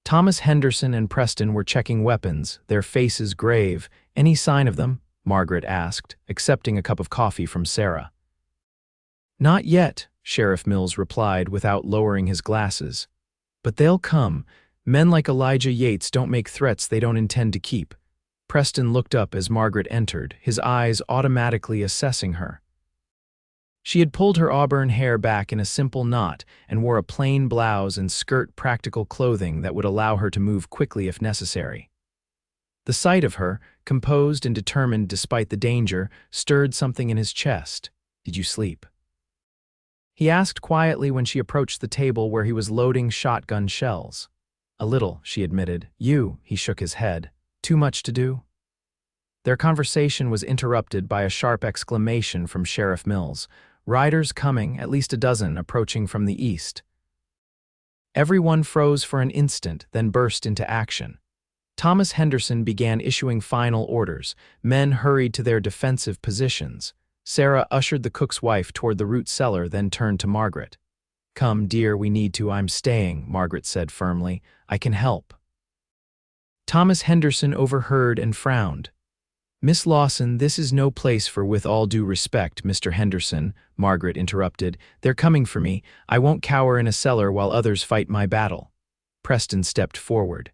Thomas Henderson and Preston were checking weapons, their faces grave. "Any sign of them?" Margaret asked, accepting a cup of coffee from Sarah. "Not yet," Sheriff Mills replied without lowering his glasses. "But they'll come. Men like Elijah Yates don't make threats they don't intend to keep." Preston looked up as Margaret entered, his eyes automatically assessing her. She had pulled her auburn hair back in a simple knot and wore a plain blouse and skirt, practical clothing that would allow her to move quickly if necessary. The sight of her, composed and determined despite the danger, stirred something in his chest. "Did you sleep?" he asked quietly when she approached the table where he was loading shotgun shells. "A little," she admitted. "You," he shook his head. "Too much to do?" Their conversation was interrupted by a sharp exclamation from Sheriff Mills. "Riders coming, at least a dozen, approaching from the east." Everyone froze for an instant, then burst into action. Thomas Henderson began issuing final orders. Men hurried to their defensive positions. Sarah ushered the cook's wife toward the root cellar, then turned to Margaret. "Come, dear, we need to. I'm staying," Margaret said firmly. "I can help." Thomas Henderson overheard and frowned. "Miss Lawson, this is no place for 'with all due respect,' Mr. Henderson," Margaret interrupted. "They're coming for me. I won't cower in a cellar while others fight my battle." Preston stepped forward.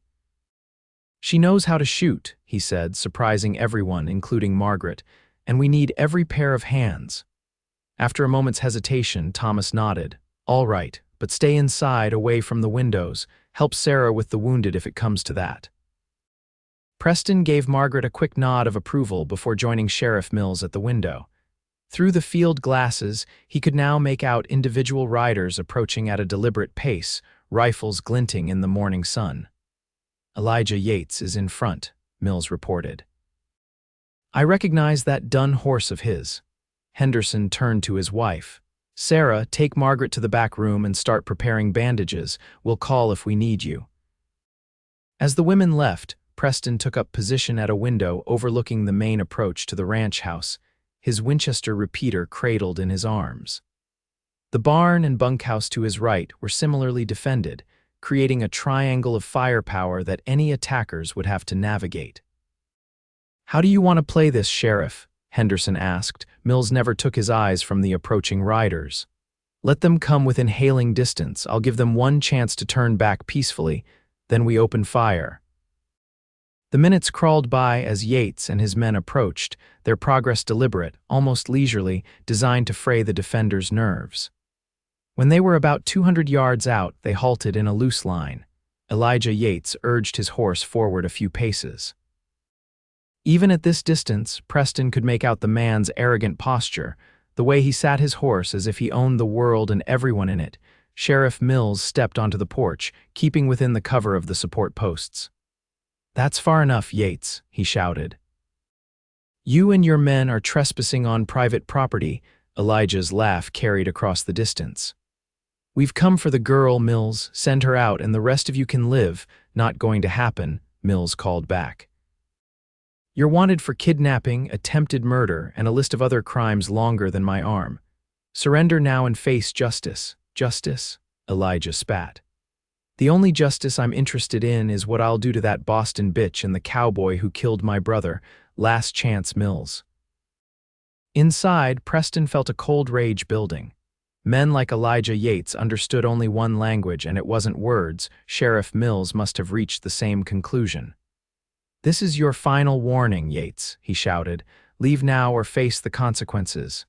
"She knows how to shoot," he said, surprising everyone, including Margaret, "and we need every pair of hands." After a moment's hesitation, Thomas nodded. All right, but stay inside, away from the windows. Help Sarah with the wounded if it comes to that. Preston gave Margaret a quick nod of approval before joining Sheriff Mills at the window. Through the field glasses, he could now make out individual riders approaching at a deliberate pace, rifles glinting in the morning sun. Elijah Yates is in front, Mills reported. I recognize that dun horse of his. Henderson turned to his wife. Sarah, take Margaret to the back room and start preparing bandages. We'll call if we need you. As the women left, Preston took up position at a window overlooking the main approach to the ranch house, his Winchester repeater cradled in his arms. The barn and bunkhouse to his right were similarly defended, creating a triangle of firepower that any attackers would have to navigate. How do you want to play this, Sheriff? Henderson asked. Mills never took his eyes from the approaching riders. Let them come within hailing distance. I'll give them one chance to turn back peacefully, then we open fire. The minutes crawled by as Yates and his men approached, their progress deliberate, almost leisurely, designed to fray the defenders' nerves. When they were about 200 yards out, they halted in a loose line. Elijah Yates urged his horse forward a few paces. Even at this distance, Preston could make out the man's arrogant posture, the way he sat his horse as if he owned the world and everyone in it. Sheriff Mills stepped onto the porch, keeping within the cover of the support posts. That's far enough, Yates, he shouted. You and your men are trespassing on private property, Elijah's laugh carried across the distance. We've come for the girl, Mills. Send her out and the rest of you can live. Not going to happen, Mills called back. You're wanted for kidnapping, attempted murder, and a list of other crimes longer than my arm. Surrender now and face justice. Justice? Elijah spat. The only justice I'm interested in is what I'll do to that Boston bitch and the cowboy who killed my brother. Last chance, Mills. Inside, Preston felt a cold rage building. Men like Elijah Yates understood only one language, and it wasn't words. Sheriff Mills must have reached the same conclusion. This is your final warning, Yates, he shouted. Leave now or face the consequences.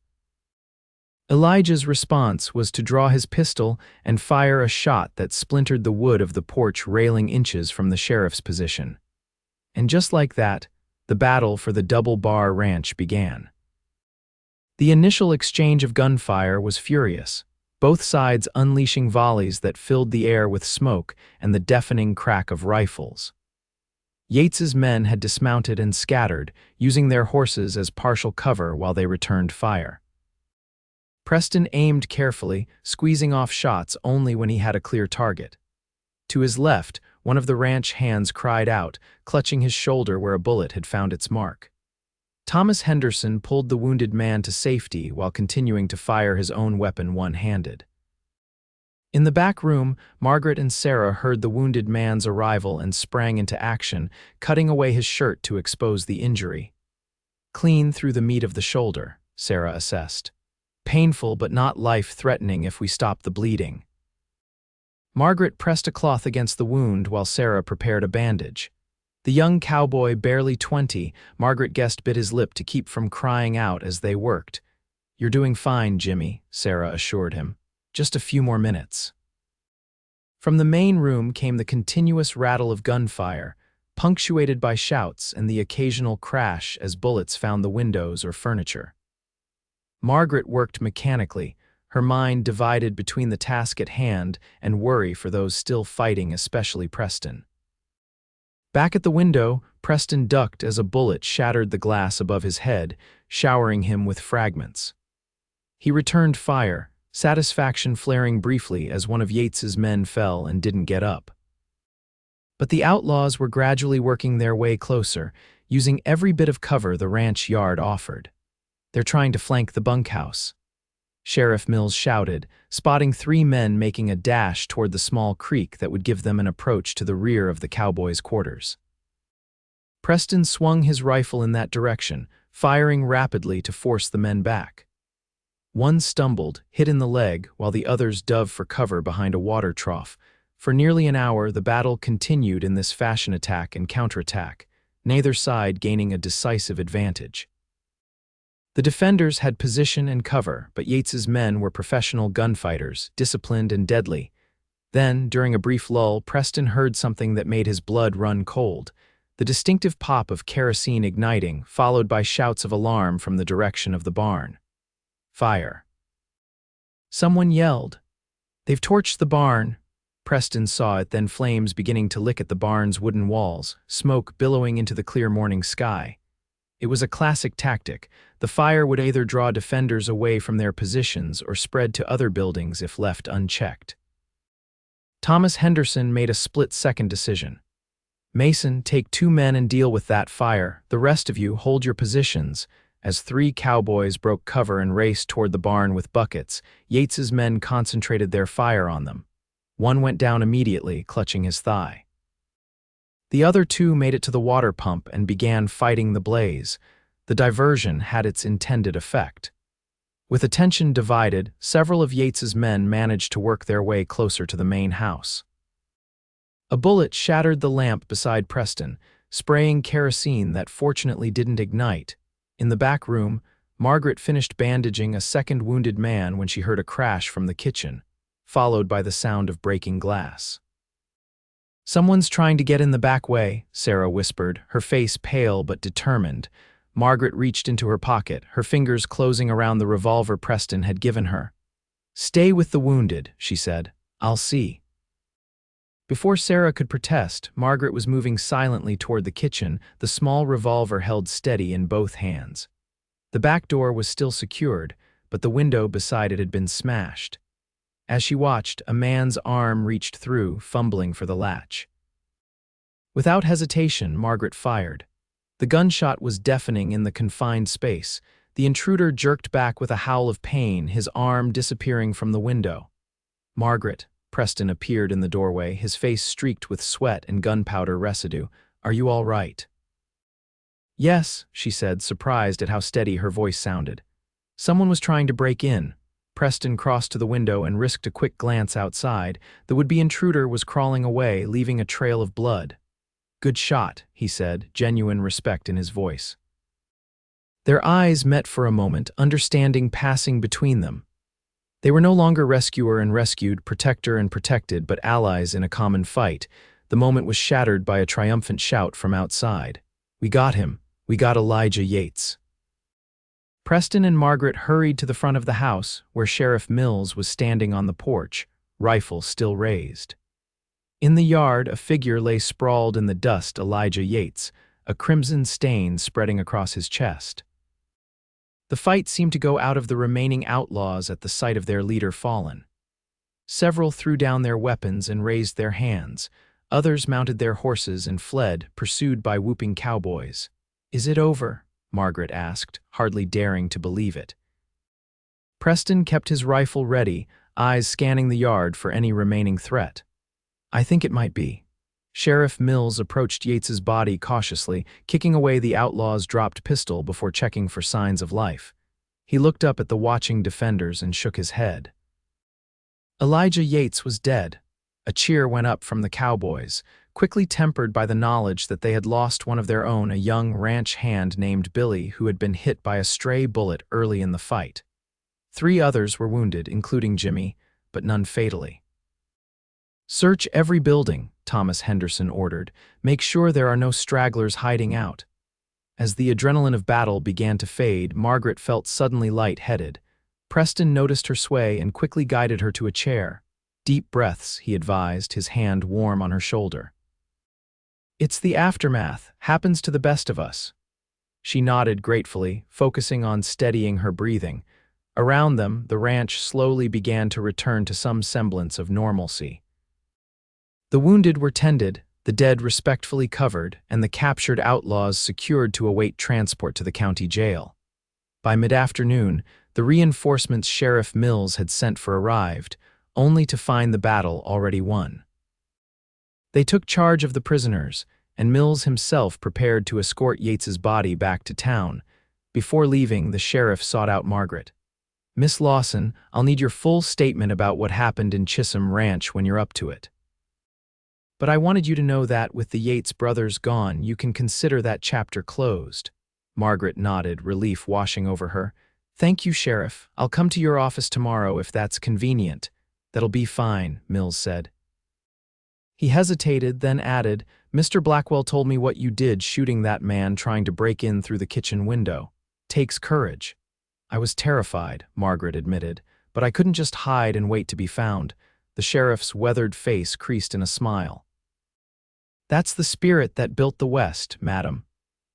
Elijah's response was to draw his pistol and fire a shot that splintered the wood of the porch railing inches from the sheriff's position. And just like that, the battle for the Double Bar Ranch began. The initial exchange of gunfire was furious, both sides unleashing volleys that filled the air with smoke and the deafening crack of rifles. Yates's men had dismounted and scattered, using their horses as partial cover while they returned fire. Preston aimed carefully, squeezing off shots only when he had a clear target. To his left, one of the ranch hands cried out, clutching his shoulder where a bullet had found its mark. Thomas Henderson pulled the wounded man to safety while continuing to fire his own weapon one-handed. In the back room, Margaret and Sarah heard the wounded man's arrival and sprang into action, cutting away his shirt to expose the injury. Clean through the meat of the shoulder, Sarah assessed. Painful but not life-threatening if we stop the bleeding. Margaret pressed a cloth against the wound while Sarah prepared a bandage. The young cowboy, barely 20, Margaret guessed bit his lip to keep from crying out as they worked. You're doing fine, Jimmy, Sarah assured him. Just a few more minutes. From the main room came the continuous rattle of gunfire, punctuated by shouts and the occasional crash as bullets found the windows or furniture. Margaret worked mechanically, her mind divided between the task at hand and worry for those still fighting, especially Preston. Back at the window, Preston ducked as a bullet shattered the glass above his head, showering him with fragments. He returned fire, satisfaction flaring briefly as one of Yates's men fell and didn't get up. But the outlaws were gradually working their way closer, using every bit of cover the ranch yard offered. They're trying to flank the bunkhouse. Sheriff Mills shouted, spotting 3 men making a dash toward the small creek that would give them an approach to the rear of the cowboys' quarters. Preston swung his rifle in that direction, firing rapidly to force the men back. One stumbled, hit in the leg, while the others dove for cover behind a water trough. For nearly an hour, the battle continued in this fashion, attack and counterattack, neither side gaining a decisive advantage. The defenders had position and cover, but Yates's men were professional gunfighters, disciplined and deadly. Then, during a brief lull, Preston heard something that made his blood run cold. The distinctive pop of kerosene igniting, followed by shouts of alarm from the direction of the barn. Fire. Someone yelled. "They've torched the barn." Preston saw it, then flames beginning to lick at the barn's wooden walls, smoke billowing into the clear morning sky. It was a classic tactic. The fire would either draw defenders away from their positions or spread to other buildings if left unchecked. Thomas Henderson made a split-second decision. "Mason, take 2 men and deal with that fire. The rest of you, hold your positions." As 3 cowboys broke cover and raced toward the barn with buckets, Yates's men concentrated their fire on them. One went down immediately, clutching his thigh. The other 2 made it to the water pump and began fighting the blaze. The diversion had its intended effect. With attention divided, several of Yates's men managed to work their way closer to the main house. A bullet shattered the lamp beside Preston, spraying kerosene that fortunately didn't ignite. In the back room, Margaret finished bandaging a second wounded man when she heard a crash from the kitchen, followed by the sound of breaking glass. "Someone's trying to get in the back way," Sarah whispered, her face pale but determined. Margaret reached into her pocket, her fingers closing around the revolver Preston had given her. "Stay with the wounded," she said. "I'll see." Before Sarah could protest, Margaret was moving silently toward the kitchen, the small revolver held steady in both hands. The back door was still secured, but the window beside it had been smashed. As she watched, a man's arm reached through, fumbling for the latch. Without hesitation, Margaret fired. The gunshot was deafening in the confined space. The intruder jerked back with a howl of pain, his arm disappearing from the window. "Margaret," Preston appeared in the doorway, his face streaked with sweat and gunpowder residue. "Are you all right?" "Yes," she said, surprised at how steady her voice sounded. Someone was trying to break in. Preston crossed to the window and risked a quick glance outside. The would-be intruder was crawling away, leaving a trail of blood. "Good shot," he said, genuine respect in his voice. Their eyes met for a moment, understanding passing between them. They were no longer rescuer and rescued, protector and protected, but allies in a common fight. The moment was shattered by a triumphant shout from outside. "We got him. We got Elijah Yates." Preston and Margaret hurried to the front of the house, where Sheriff Mills was standing on the porch, rifle still raised. In the yard, a figure lay sprawled in the dust, Elijah Yates, a crimson stain spreading across his chest. The fight seemed to go out of the remaining outlaws at the sight of their leader fallen. Several threw down their weapons and raised their hands. Others mounted their horses and fled, pursued by whooping cowboys. "Is it over?" Margaret asked, hardly daring to believe it. Preston kept his rifle ready, eyes scanning the yard for any remaining threat. "I think it might be." Sheriff Mills approached Yates's body cautiously, kicking away the outlaw's dropped pistol before checking for signs of life. He looked up at the watching defenders and shook his head. Elijah Yates was dead. A cheer went up from the cowboys, quickly tempered by the knowledge that they had lost one of their own, a young ranch hand named Billy, who had been hit by a stray bullet early in the fight. 3 others were wounded, including Jimmy, but none fatally. "Search every building," Thomas Henderson ordered. "Make sure there are no stragglers hiding out." As the adrenaline of battle began to fade, Margaret felt suddenly light-headed. Preston noticed her sway and quickly guided her to a chair. "Deep breaths," he advised, his hand warm on her shoulder. "It's the aftermath. Happens to the best of us." She nodded gratefully, focusing on steadying her breathing. Around them, the ranch slowly began to return to some semblance of normalcy. The wounded were tended, the dead respectfully covered, and the captured outlaws secured to await transport to the county jail. By mid-afternoon, the reinforcements Sheriff Mills had sent for arrived, only to find the battle already won. They took charge of the prisoners, and Mills himself prepared to escort Yates's body back to town. Before leaving, the sheriff sought out Margaret. "Miss Lawson, I'll need your full statement about what happened in Chisholm Ranch when you're up to it. But I wanted you to know that, with the Yates brothers gone, you can consider that chapter closed." Margaret nodded, relief washing over her. "Thank you, Sheriff. I'll come to your office tomorrow if that's convenient." "That'll be fine," Mills said. He hesitated, then added, "Mr. Blackwell told me what you did shooting that man trying to break in through the kitchen window. Takes courage." "I was terrified," Margaret admitted, "but I couldn't just hide and wait to be found." The sheriff's weathered face creased in a smile. "That's the spirit that built the West, madam.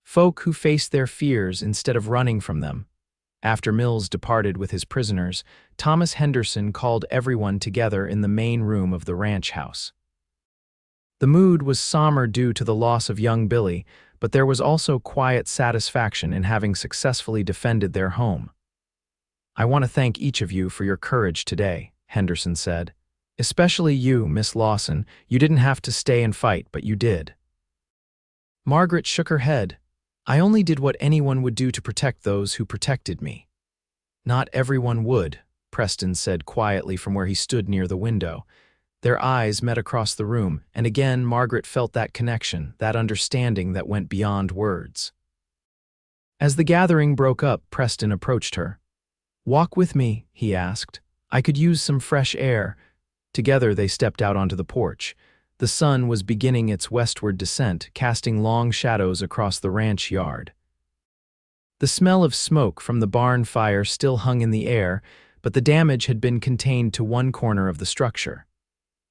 Folk who face their fears instead of running from them." After Mills departed with his prisoners, Thomas Henderson called everyone together in the main room of the ranch house. The mood was somber due to the loss of young Billy, but there was also quiet satisfaction in having successfully defended their home. "I want to thank each of you for your courage today," Henderson said. "Especially you, Miss Lawson. You didn't have to stay and fight, but you did." Margaret shook her head. "I only did what anyone would do to protect those who protected me." "Not everyone would," Preston said quietly from where he stood near the window. Their eyes met across the room, and again Margaret felt that connection, that understanding that went beyond words. As the gathering broke up, Preston approached her. "Walk with me," he asked. "I could use some fresh air." Together they stepped out onto the porch. The sun was beginning its westward descent, casting long shadows across the ranch yard. The smell of smoke from the barn fire still hung in the air, but the damage had been contained to one corner of the structure.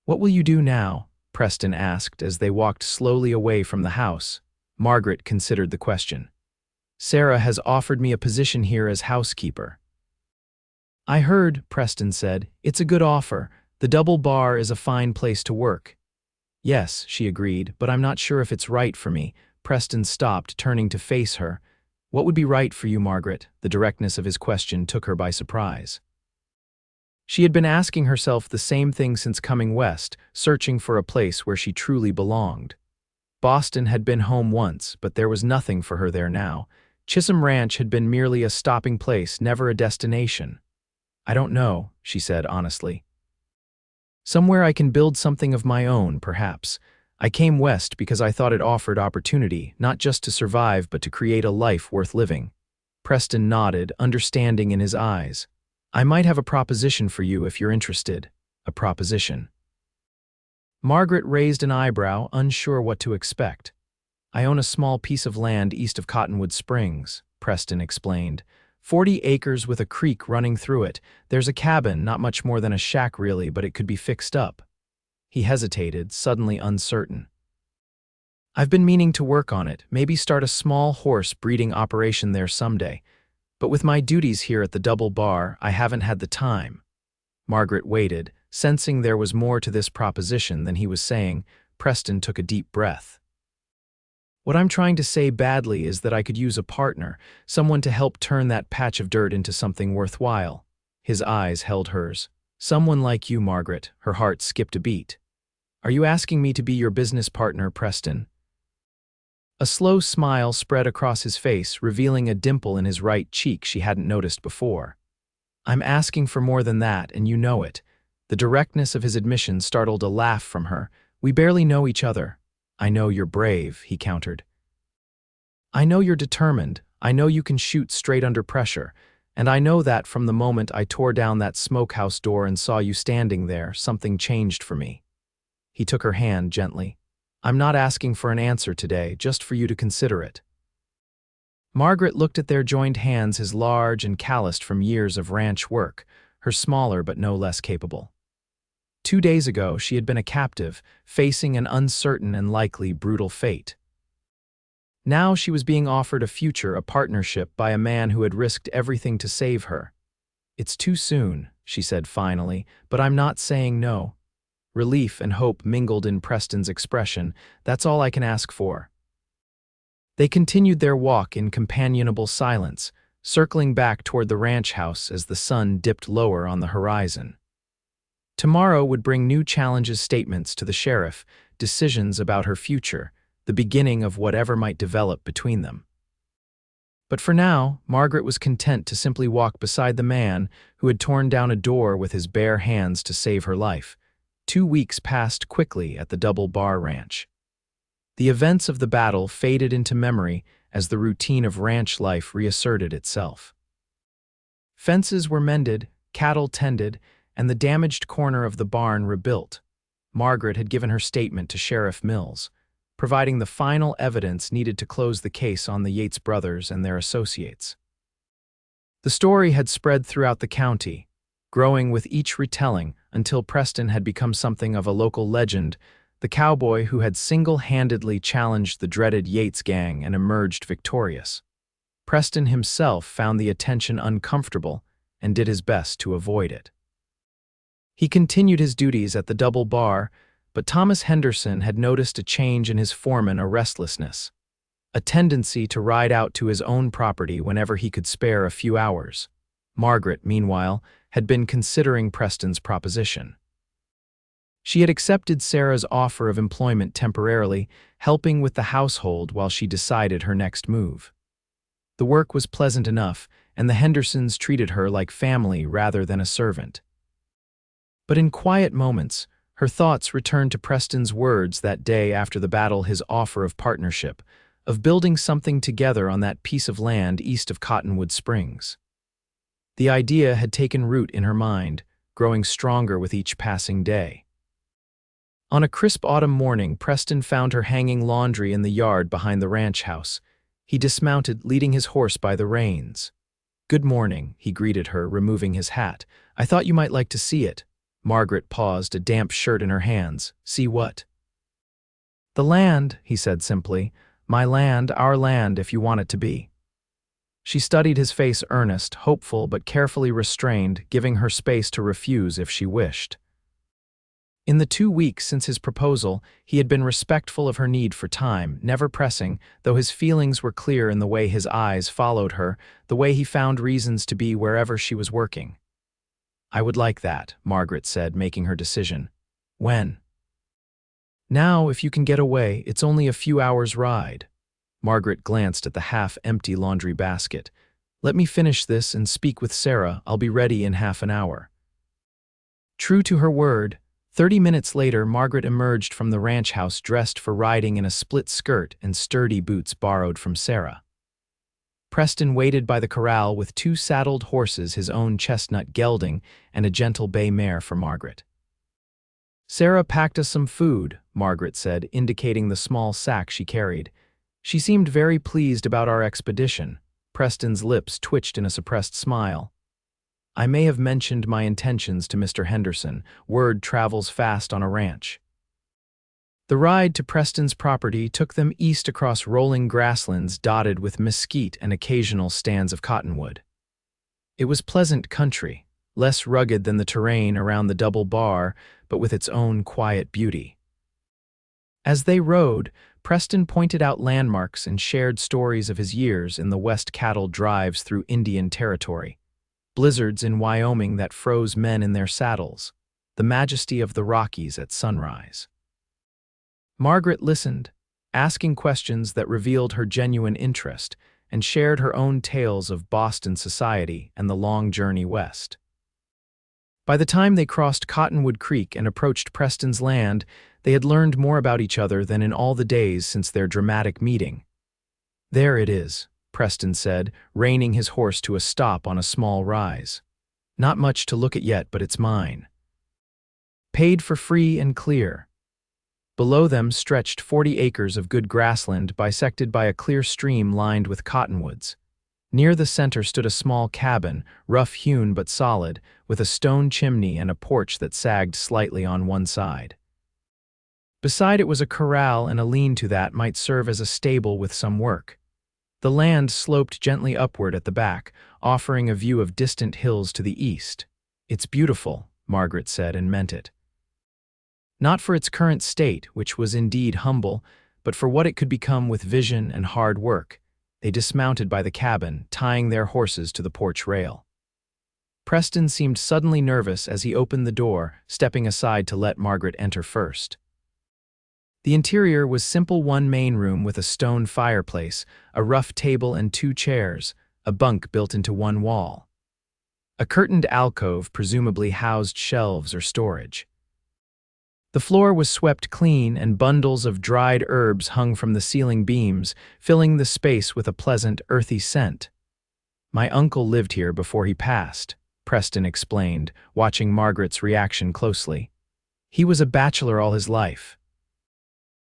"What will you do now?" Preston asked as they walked slowly away from the house. Margaret considered the question. "Sarah has offered me a position here as housekeeper." "I heard," Preston said. "It's a good offer. The double bar is a fine place to work." "Yes," she agreed, "but I'm not sure if it's right for me." Preston stopped, turning to face her. "What would be right for you, Margaret?" The directness of his question took her by surprise. She had been asking herself the same thing since coming west, searching for a place where she truly belonged. Boston had been home once, but there was nothing for her there now. Chisholm Ranch had been merely a stopping place, never a destination. "I don't know," she said honestly. "Somewhere I can build something of my own, perhaps. I came west because I thought it offered opportunity, not just to survive but to create a life worth living." Preston nodded, understanding in his eyes. "I might have a proposition for you if you're interested." "A proposition?" Margaret raised an eyebrow, unsure what to expect. "I own a small piece of land east of Cottonwood Springs," Preston explained. 40 acres with a creek running through it. There's a cabin, not much more than a shack really, but it could be fixed up." He hesitated, suddenly uncertain. "I've been meaning to work on it, maybe start a small horse breeding operation there someday. But with my duties here at the double bar, I haven't had the time." Margaret waited, sensing there was more to this proposition than he was saying. Preston took a deep breath. "What I'm trying to say badly is that I could use a partner, someone to help turn that patch of dirt into something worthwhile." His eyes held hers. "Someone like you, Margaret." Her heart skipped a beat. "Are you asking me to be your business partner, Preston?" A slow smile spread across his face, revealing a dimple in his right cheek she hadn't noticed before. "I'm asking for more than that, and you know it." The directness of his admission startled a laugh from her. "We barely know each other." "I know you're brave," he countered. "I know you're determined. I know you can shoot straight under pressure. And I know that from the moment I tore down that smokehouse door and saw you standing there, something changed for me." He took her hand gently. "I'm not asking for an answer today, just for you to consider it." Margaret looked at their joined hands as large and calloused from years of ranch work, her smaller but no less capable. 2 days ago, she had been a captive, facing an uncertain and likely brutal fate. Now she was being offered a future, a partnership by a man who had risked everything to save her. "It's too soon," she said finally, "but I'm not saying no." Relief and hope mingled in Preston's expression. "That's all I can ask for." They continued their walk in companionable silence, circling back toward the ranch house as the sun dipped lower on the horizon. Tomorrow would bring new challenges, statements to the sheriff, decisions about her future, the beginning of whatever might develop between them. But for now, Margaret was content to simply walk beside the man who had torn down a door with his bare hands to save her life. 2 weeks passed quickly at the Double Bar Ranch. The events of the battle faded into memory as the routine of ranch life reasserted itself. Fences were mended, cattle tended, and the damaged corner of the barn rebuilt. Margaret had given her statement to Sheriff Mills, providing the final evidence needed to close the case on the Yates brothers and their associates. The story had spread throughout the county, growing with each retelling until Preston had become something of a local legend, the cowboy who had single-handedly challenged the dreaded Yates gang and emerged victorious. Preston himself found the attention uncomfortable and did his best to avoid it. He continued his duties at the double bar, but Thomas Henderson had noticed a change in his foreman, a restlessness, a tendency to ride out to his own property whenever he could spare a few hours. Margaret, meanwhile, had been considering Preston's proposition. She had accepted Sarah's offer of employment temporarily, helping with the household while she decided her next move. The work was pleasant enough, and the Hendersons treated her like family rather than a servant. But in quiet moments, her thoughts returned to Preston's words that day after the battle, his offer of partnership, of building something together on that piece of land east of Cottonwood Springs. The idea had taken root in her mind, growing stronger with each passing day. On a crisp autumn morning, Preston found her hanging laundry in the yard behind the ranch house. He dismounted, leading his horse by the reins. "Good morning," he greeted her, removing his hat. "I thought you might like to see it." Margaret paused, a damp shirt in her hands. "See what?" "The land," he said simply. "My land, our land, if you want it to be." She studied his face, earnest, hopeful, but carefully restrained, giving her space to refuse if she wished. In the 2 weeks since his proposal, he had been respectful of her need for time, never pressing, though his feelings were clear in the way his eyes followed her, the way he found reasons to be wherever she was working. "I would like that," Margaret said, making her decision. "When?" "Now, if you can get away. It's only a few hours' ride." Margaret glanced at the half-empty laundry basket. "Let me finish this and speak with Sarah. I'll be ready in half an hour." True to her word, 30 minutes later, Margaret emerged from the ranch house dressed for riding in a split skirt and sturdy boots borrowed from Sarah. Preston waited by the corral with 2 saddled horses, his own chestnut gelding, and a gentle bay mare for Margaret. "Sarah packed us some food," Margaret said, indicating the small sack she carried. "She seemed very pleased about our expedition." Preston's lips twitched in a suppressed smile. "I may have mentioned my intentions to Mr. Henderson. Word travels fast on a ranch." The ride to Preston's property took them east across rolling grasslands dotted with mesquite and occasional stands of cottonwood. It was pleasant country, less rugged than the terrain around the double bar, but with its own quiet beauty. As they rode, Preston pointed out landmarks and shared stories of his years in the West cattle drives through Indian Territory, blizzards in Wyoming that froze men in their saddles, the majesty of the Rockies at sunrise. Margaret listened, asking questions that revealed her genuine interest, and shared her own tales of Boston society and the long journey west. By the time they crossed Cottonwood Creek and approached Preston's land, they had learned more about each other than in all the days since their dramatic meeting. "There it is," Preston said, reining his horse to a stop on a small rise. "Not much to look at yet, but it's mine." Paid for free and clear. Below them stretched 40 acres of good grassland bisected by a clear stream lined with cottonwoods. Near the center stood a small cabin, rough-hewn but solid, with a stone chimney and a porch that sagged slightly on one side. Beside it was a corral and a lean-to that might serve as a stable with some work. The land sloped gently upward at the back, offering a view of distant hills to the east. "It's beautiful," Margaret said, and meant it. Not for its current state, which was indeed humble, but for what it could become with vision and hard work. They dismounted by the cabin, tying their horses to the porch rail. Preston seemed suddenly nervous as he opened the door, stepping aside to let Margaret enter first. The interior was simple, one main room with a stone fireplace, a rough table and 2 chairs, a bunk built into one wall. A curtained alcove presumably housed shelves or storage. The floor was swept clean, and bundles of dried herbs hung from the ceiling beams, filling the space with a pleasant, earthy scent. "My uncle lived here before he passed," Preston explained, watching Margaret's reaction closely. "He was a bachelor all his life.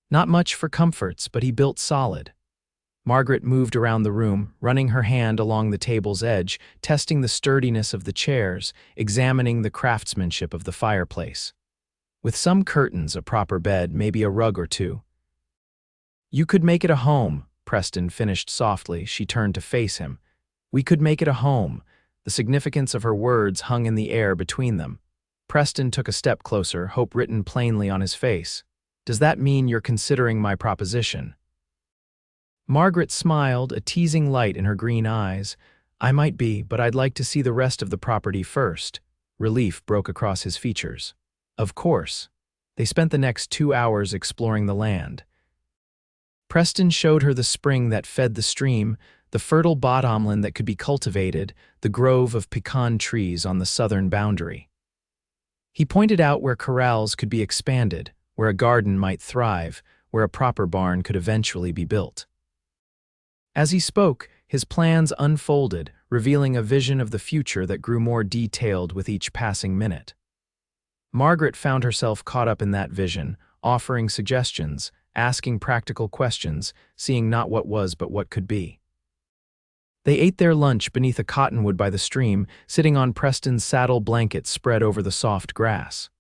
Not much for comforts, but he built solid." Margaret moved around the room, running her hand along the table's edge, testing the sturdiness of the chairs, examining the craftsmanship of the fireplace. "With some curtains, a proper bed, maybe a rug or two." "You could make it a home," Preston finished softly. She turned to face him. "We could make it a home." The significance of her words hung in the air between them. Preston took a step closer, hope written plainly on his face. "Does that mean you're considering my proposition?" Margaret smiled, a teasing light in her green eyes. "I might be, but I'd like to see the rest of the property first." Relief broke across his features. "Of course." They spent the next 2 hours exploring the land. Preston showed her the spring that fed the stream, the fertile bottomland that could be cultivated, the grove of pecan trees on the southern boundary. He pointed out where corrals could be expanded, where a garden might thrive, where a proper barn could eventually be built. As he spoke, his plans unfolded, revealing a vision of the future that grew more detailed with each passing minute. Margaret found herself caught up in that vision, offering suggestions, asking practical questions, seeing not what was but what could be. They ate their lunch beneath a cottonwood by the stream, sitting on Preston's saddle blanket spread over the soft grass.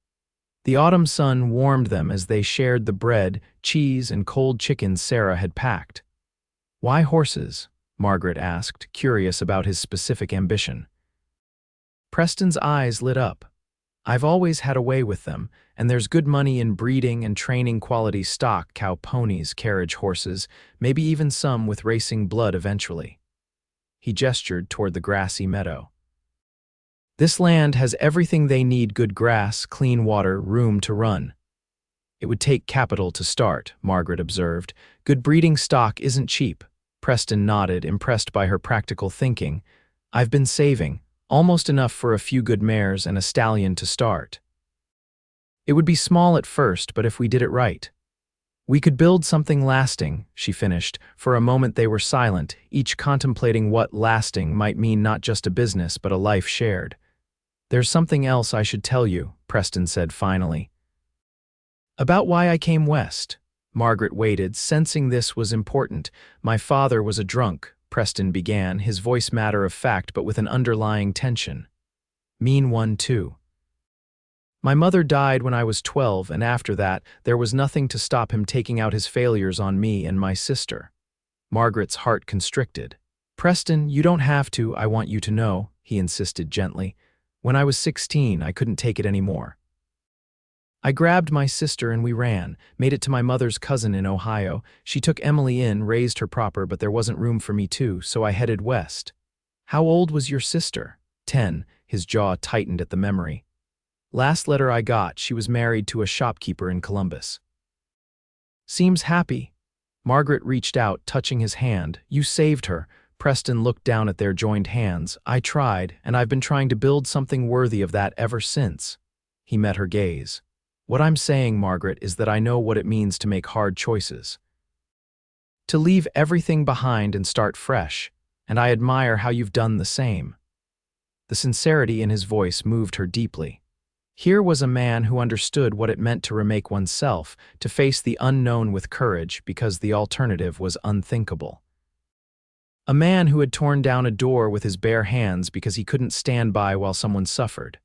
The autumn sun warmed them as they shared the bread, cheese, and cold chicken Sarah had packed. "Why horses?" Margaret asked, curious about his specific ambition. Preston's eyes lit up. "I've always had a way with them, and there's good money in breeding and training quality stock, cow ponies, carriage horses, maybe even some with racing blood eventually." He gestured toward the grassy meadow. "This land has everything they need: good grass, clean water, room to run." "It would take capital to start," Margaret observed. "Good breeding stock isn't cheap." Preston nodded, impressed by her practical thinking. "I've been saving, almost enough for a few good mares and a stallion to start. It would be small at first, but if we did it right, we could build something lasting," she finished. For a moment they were silent, each contemplating what lasting might mean, not just a business, but a life shared. "There's something else I should tell you," Preston said finally. "About why I came west." Margaret waited, sensing this was important. "My father was a drunk," Preston began, his voice matter of fact but with an underlying tension. "Mean one, too. My mother died when I was 12, and after that, there was nothing to stop him taking out his failures on me and my sister." Margaret's heart constricted. "Preston, you don't have to, I want you to know," he insisted gently. "When I was 16, I couldn't take it anymore. I grabbed my sister and we ran, made it to my mother's cousin in Ohio. She took Emily in, raised her proper, but there wasn't room for me too, so I headed west." "How old was your sister?" 10, his jaw tightened at the memory. "Last letter I got, she was married to a shopkeeper in Columbus." "Seems happy." Margaret reached out, touching his hand. "You saved her." Preston looked down at their joined hands. "I tried, and I've been trying to build something worthy of that ever since." He met her gaze. "What I'm saying, Margaret, is that I know what it means to make hard choices. To leave everything behind and start fresh, and I admire how you've done the same." The sincerity in his voice moved her deeply. Here was a man who understood what it meant to remake oneself, to face the unknown with courage because the alternative was unthinkable. A man who had torn down a door with his bare hands because he couldn't stand by while someone suffered.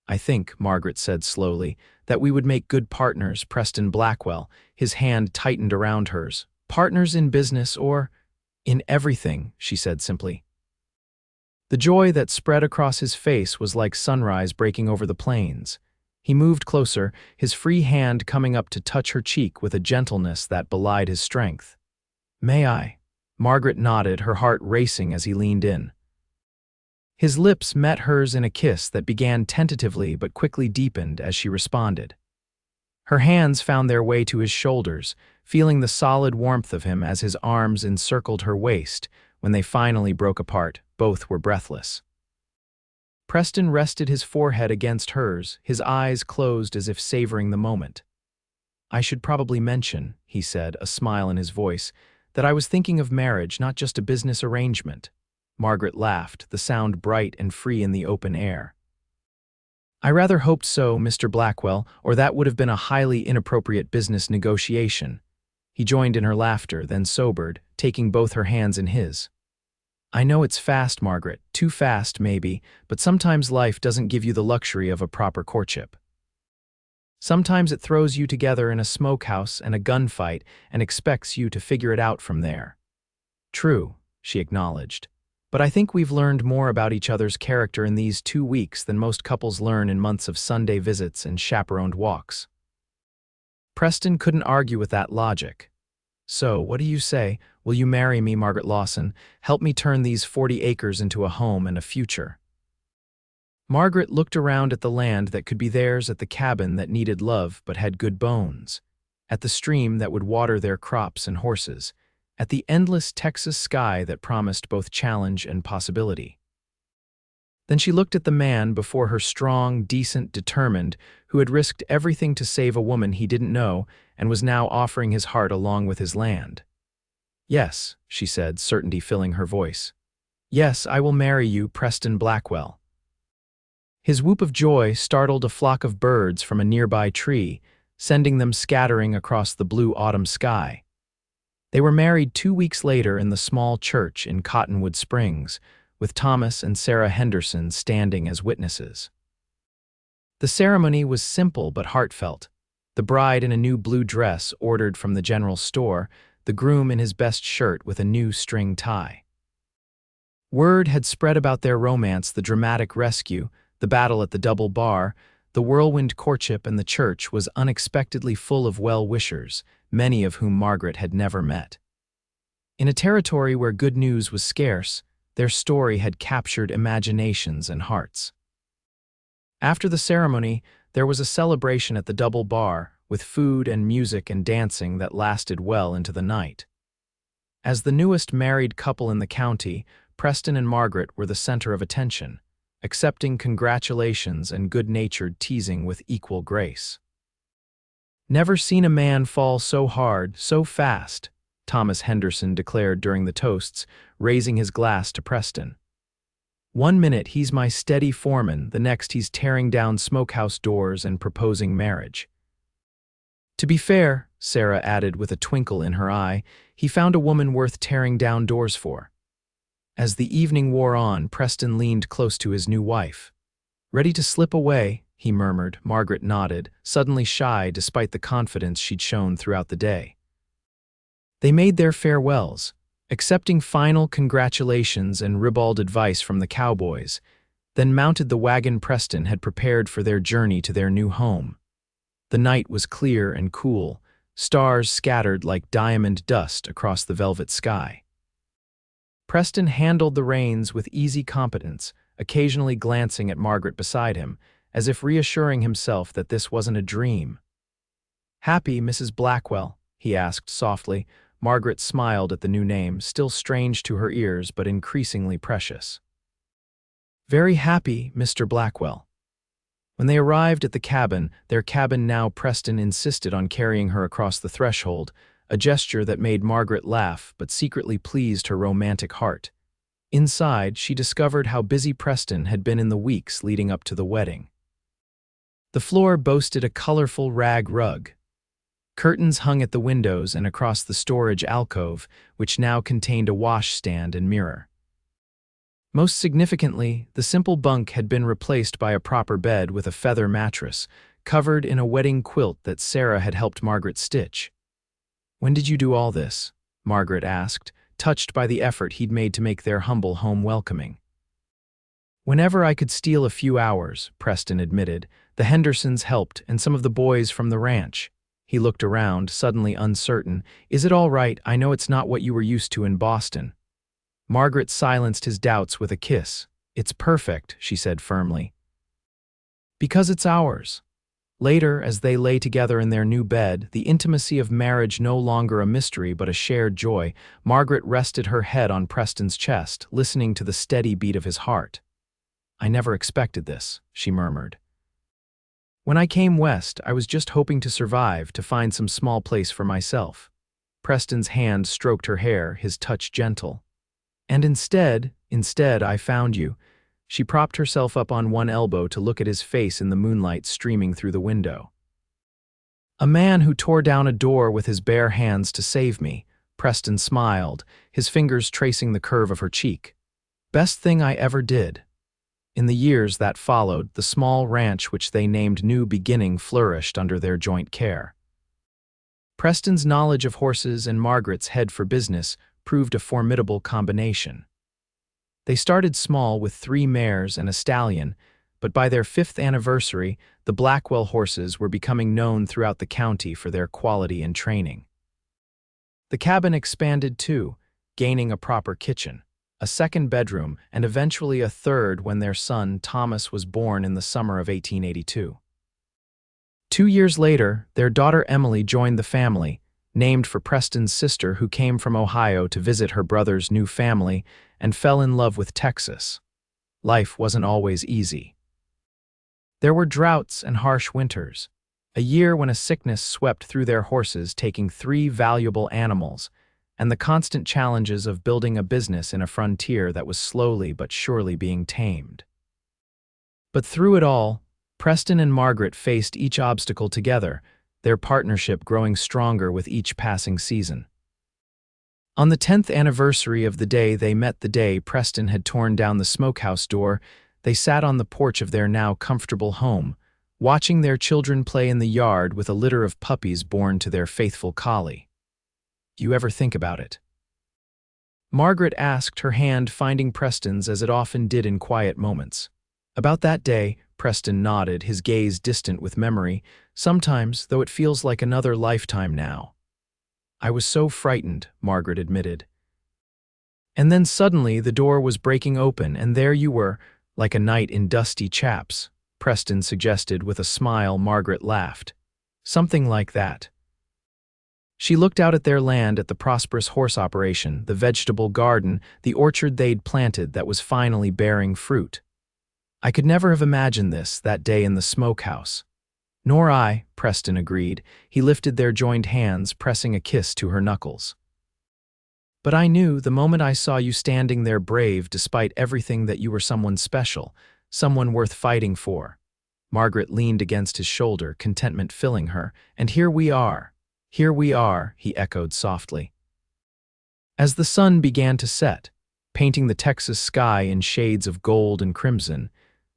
"I think," Margaret said slowly, "that we would make good partners." Preston Blackwell, his hand tightened around hers. "Partners in business or in everything," she said simply. The joy that spread across his face was like sunrise breaking over the plains. He moved closer, his free hand coming up to touch her cheek with a gentleness that belied his strength. "May I?" Margaret nodded, her heart racing as he leaned in. His lips met hers in a kiss that began tentatively but quickly deepened as she responded. Her hands found their way to his shoulders, feeling the solid warmth of him as his arms encircled her waist. When they finally broke apart, both were breathless. Preston rested his forehead against hers, his eyes closed as if savoring the moment. "I should probably mention," he said, a smile in his voice, "that I was thinking of marriage, not just a business arrangement." Margaret laughed, the sound bright and free in the open air. "I rather hoped so, Mr. Blackwell, or that would have been a highly inappropriate business negotiation." He joined in her laughter, then sobered, taking both her hands in his. "I know it's fast, Margaret, too fast, maybe, but sometimes life doesn't give you the luxury of a proper courtship. Sometimes it throws you together in a smokehouse and a gunfight and expects you to figure it out from there." "True," she acknowledged. "But I think we've learned more about each other's character in these 2 weeks than most couples learn in months of Sunday visits and chaperoned walks." Preston couldn't argue with that logic. "So, what do you say? Will you marry me, Margaret Lawson? Help me turn these 40 acres into a home and a future." Margaret looked around at the land that could be theirs, at the cabin that needed love but had good bones, at the stream that would water their crops and horses, at the endless Texas sky that promised both challenge and possibility. Then she looked at the man before her, strong, decent, determined, who had risked everything to save a woman he didn't know and was now offering his heart along with his land. "Yes," she said, certainty filling her voice. "Yes, I will marry you, Preston Blackwell." His whoop of joy startled a flock of birds from a nearby tree, sending them scattering across the blue autumn sky. They were married 2 weeks later in the small church in Cottonwood Springs, with Thomas and Sarah Henderson standing as witnesses. The ceremony was simple but heartfelt. The bride in a new blue dress ordered from the general store, the groom in his best shirt with a new string tie. Word had spread about their romance, the dramatic rescue, the battle at the double bar, the whirlwind courtship, and the church was unexpectedly full of well-wishers, many of whom Margaret had never met. In a territory where good news was scarce, their story had captured imaginations and hearts. After the ceremony, there was a celebration at the double bar, with food and music and dancing that lasted well into the night. As the newest married couple in the county, Preston and Margaret were the center of attention, accepting congratulations and good-natured teasing with equal grace. "Never seen a man fall so hard, so fast," Thomas Henderson declared during the toasts, raising his glass to Preston. "One minute he's my steady foreman, the next he's tearing down smokehouse doors and proposing marriage." "To be fair," Sarah added with a twinkle in her eye, "he found a woman worth tearing down doors for." As the evening wore on, Preston leaned close to his new wife. "Ready to slip away," he murmured. Margaret nodded, suddenly shy despite the confidence she'd shown throughout the day. They made their farewells, accepting final congratulations and ribald advice from the Cowboys, then mounted the wagon Preston had prepared for their journey to their new home. The night was clear and cool, stars scattered like diamond dust across the velvet sky. Preston handled the reins with easy competence, occasionally glancing at Margaret beside him, as if reassuring himself that this wasn't a dream. "Happy, Mrs. Blackwell?" he asked softly. Margaret smiled at the new name, still strange to her ears but increasingly precious. "Very happy, Mr. Blackwell." When they arrived at the cabin, their cabin now, Preston insisted on carrying her across the threshold, a gesture that made Margaret laugh but secretly pleased her romantic heart. Inside, she discovered how busy Preston had been in the weeks leading up to the wedding. The floor boasted a colorful rag rug. Curtains hung at the windows and across the storage alcove, which now contained a washstand and mirror. Most significantly, the simple bunk had been replaced by a proper bed with a feather mattress, covered in a wedding quilt that Sarah had helped Margaret stitch. "When did you do all this?" Margaret asked, touched by the effort he'd made to make their humble home welcoming. "Whenever I could steal a few hours," Preston admitted. "The Hendersons helped, and some of the boys from the ranch." He looked around, suddenly uncertain. "Is it all right? I know it's not what you were used to in Boston." Margaret silenced his doubts with a kiss. "It's perfect," she said firmly. "Because it's ours." Later, as they lay together in their new bed, the intimacy of marriage no longer a mystery but a shared joy, Margaret rested her head on Preston's chest, listening to the steady beat of his heart. "I never expected this," she murmured. When I came west, I was just hoping to survive, to find some small place for myself. Preston's hand stroked her hair, his touch gentle. And instead, I found you. She propped herself up on one elbow to look at his face in the moonlight streaming through the window. A man who tore down a door with his bare hands to save me. Preston smiled, his fingers tracing the curve of her cheek. Best thing I ever did. In the years that followed, the small ranch which they named New Beginning flourished under their joint care. Preston's knowledge of horses and Margaret's head for business proved a formidable combination. They started small with 3 mares and a stallion, but by their 5th anniversary, the Blackwell horses were becoming known throughout the county for their quality and training. The cabin expanded too, gaining a proper kitchen, a 2nd bedroom, and eventually a 3rd when their son Thomas was born in the summer of 1882. 2 years later, their daughter Emily joined the family, named for Preston's sister who came from Ohio to visit her brother's new family and fell in love with Texas. Life wasn't always easy. There were droughts and harsh winters, a year when a sickness swept through their horses, taking 3 valuable animals, and the constant challenges of building a business in a frontier that was slowly but surely being tamed. But through it all, Preston and Margaret faced each obstacle together, their partnership growing stronger with each passing season. On the 10th anniversary of the day they met, the day Preston had torn down the smokehouse door, they sat on the porch of their now comfortable home, watching their children play in the yard with a litter of puppies born to their faithful collie. "Do you ever think about it?" Margaret asked, her hand finding Preston's as it often did in quiet moments. About that day, Preston nodded, his gaze distant with memory, sometimes, though it feels like another lifetime now. "I was so frightened," Margaret admitted. And then suddenly the door was breaking open, and there you were, like a knight in dusty chaps, Preston suggested with a smile. Margaret laughed. "Something like that." She looked out at their land, at the prosperous horse operation, the vegetable garden, the orchard they'd planted that was finally bearing fruit. "I could never have imagined this, that day in the smokehouse." "Nor I," Preston agreed. He lifted their joined hands, pressing a kiss to her knuckles. "But I knew the moment I saw you standing there brave despite everything that you were someone special, someone worth fighting for." Margaret leaned against his shoulder, contentment filling her. "And here we are, he echoed softly. As the sun began to set, painting the Texas sky in shades of gold and crimson,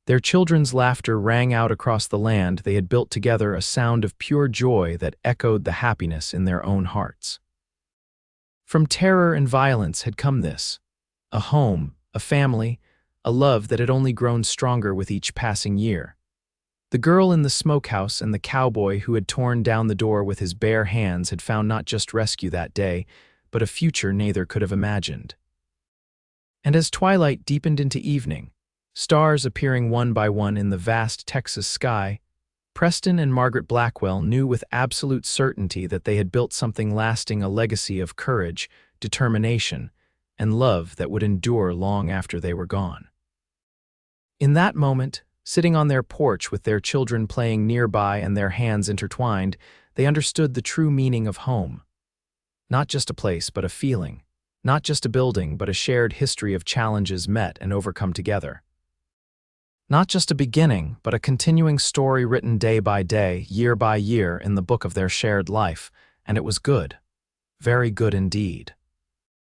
their children's laughter rang out across the land they had built together, a sound of pure joy that echoed the happiness in their own hearts. From terror and violence had come this: a home, a family, a love that had only grown stronger with each passing year. The girl in the smokehouse and the cowboy who had torn down the door with his bare hands had found not just rescue that day, but a future neither could have imagined. And as twilight deepened into evening, stars appearing one by one in the vast Texas sky, Preston and Margaret Blackwell knew with absolute certainty that they had built something lasting, a legacy of courage, determination, and love that would endure long after they were gone. In that moment, sitting on their porch with their children playing nearby and their hands intertwined, they understood the true meaning of home. Not just a place, but a feeling. Not just a building, but a shared history of challenges met and overcome together. Not just a beginning, but a continuing story written day by day, year by year in the book of their shared life, and it was good. Very good indeed.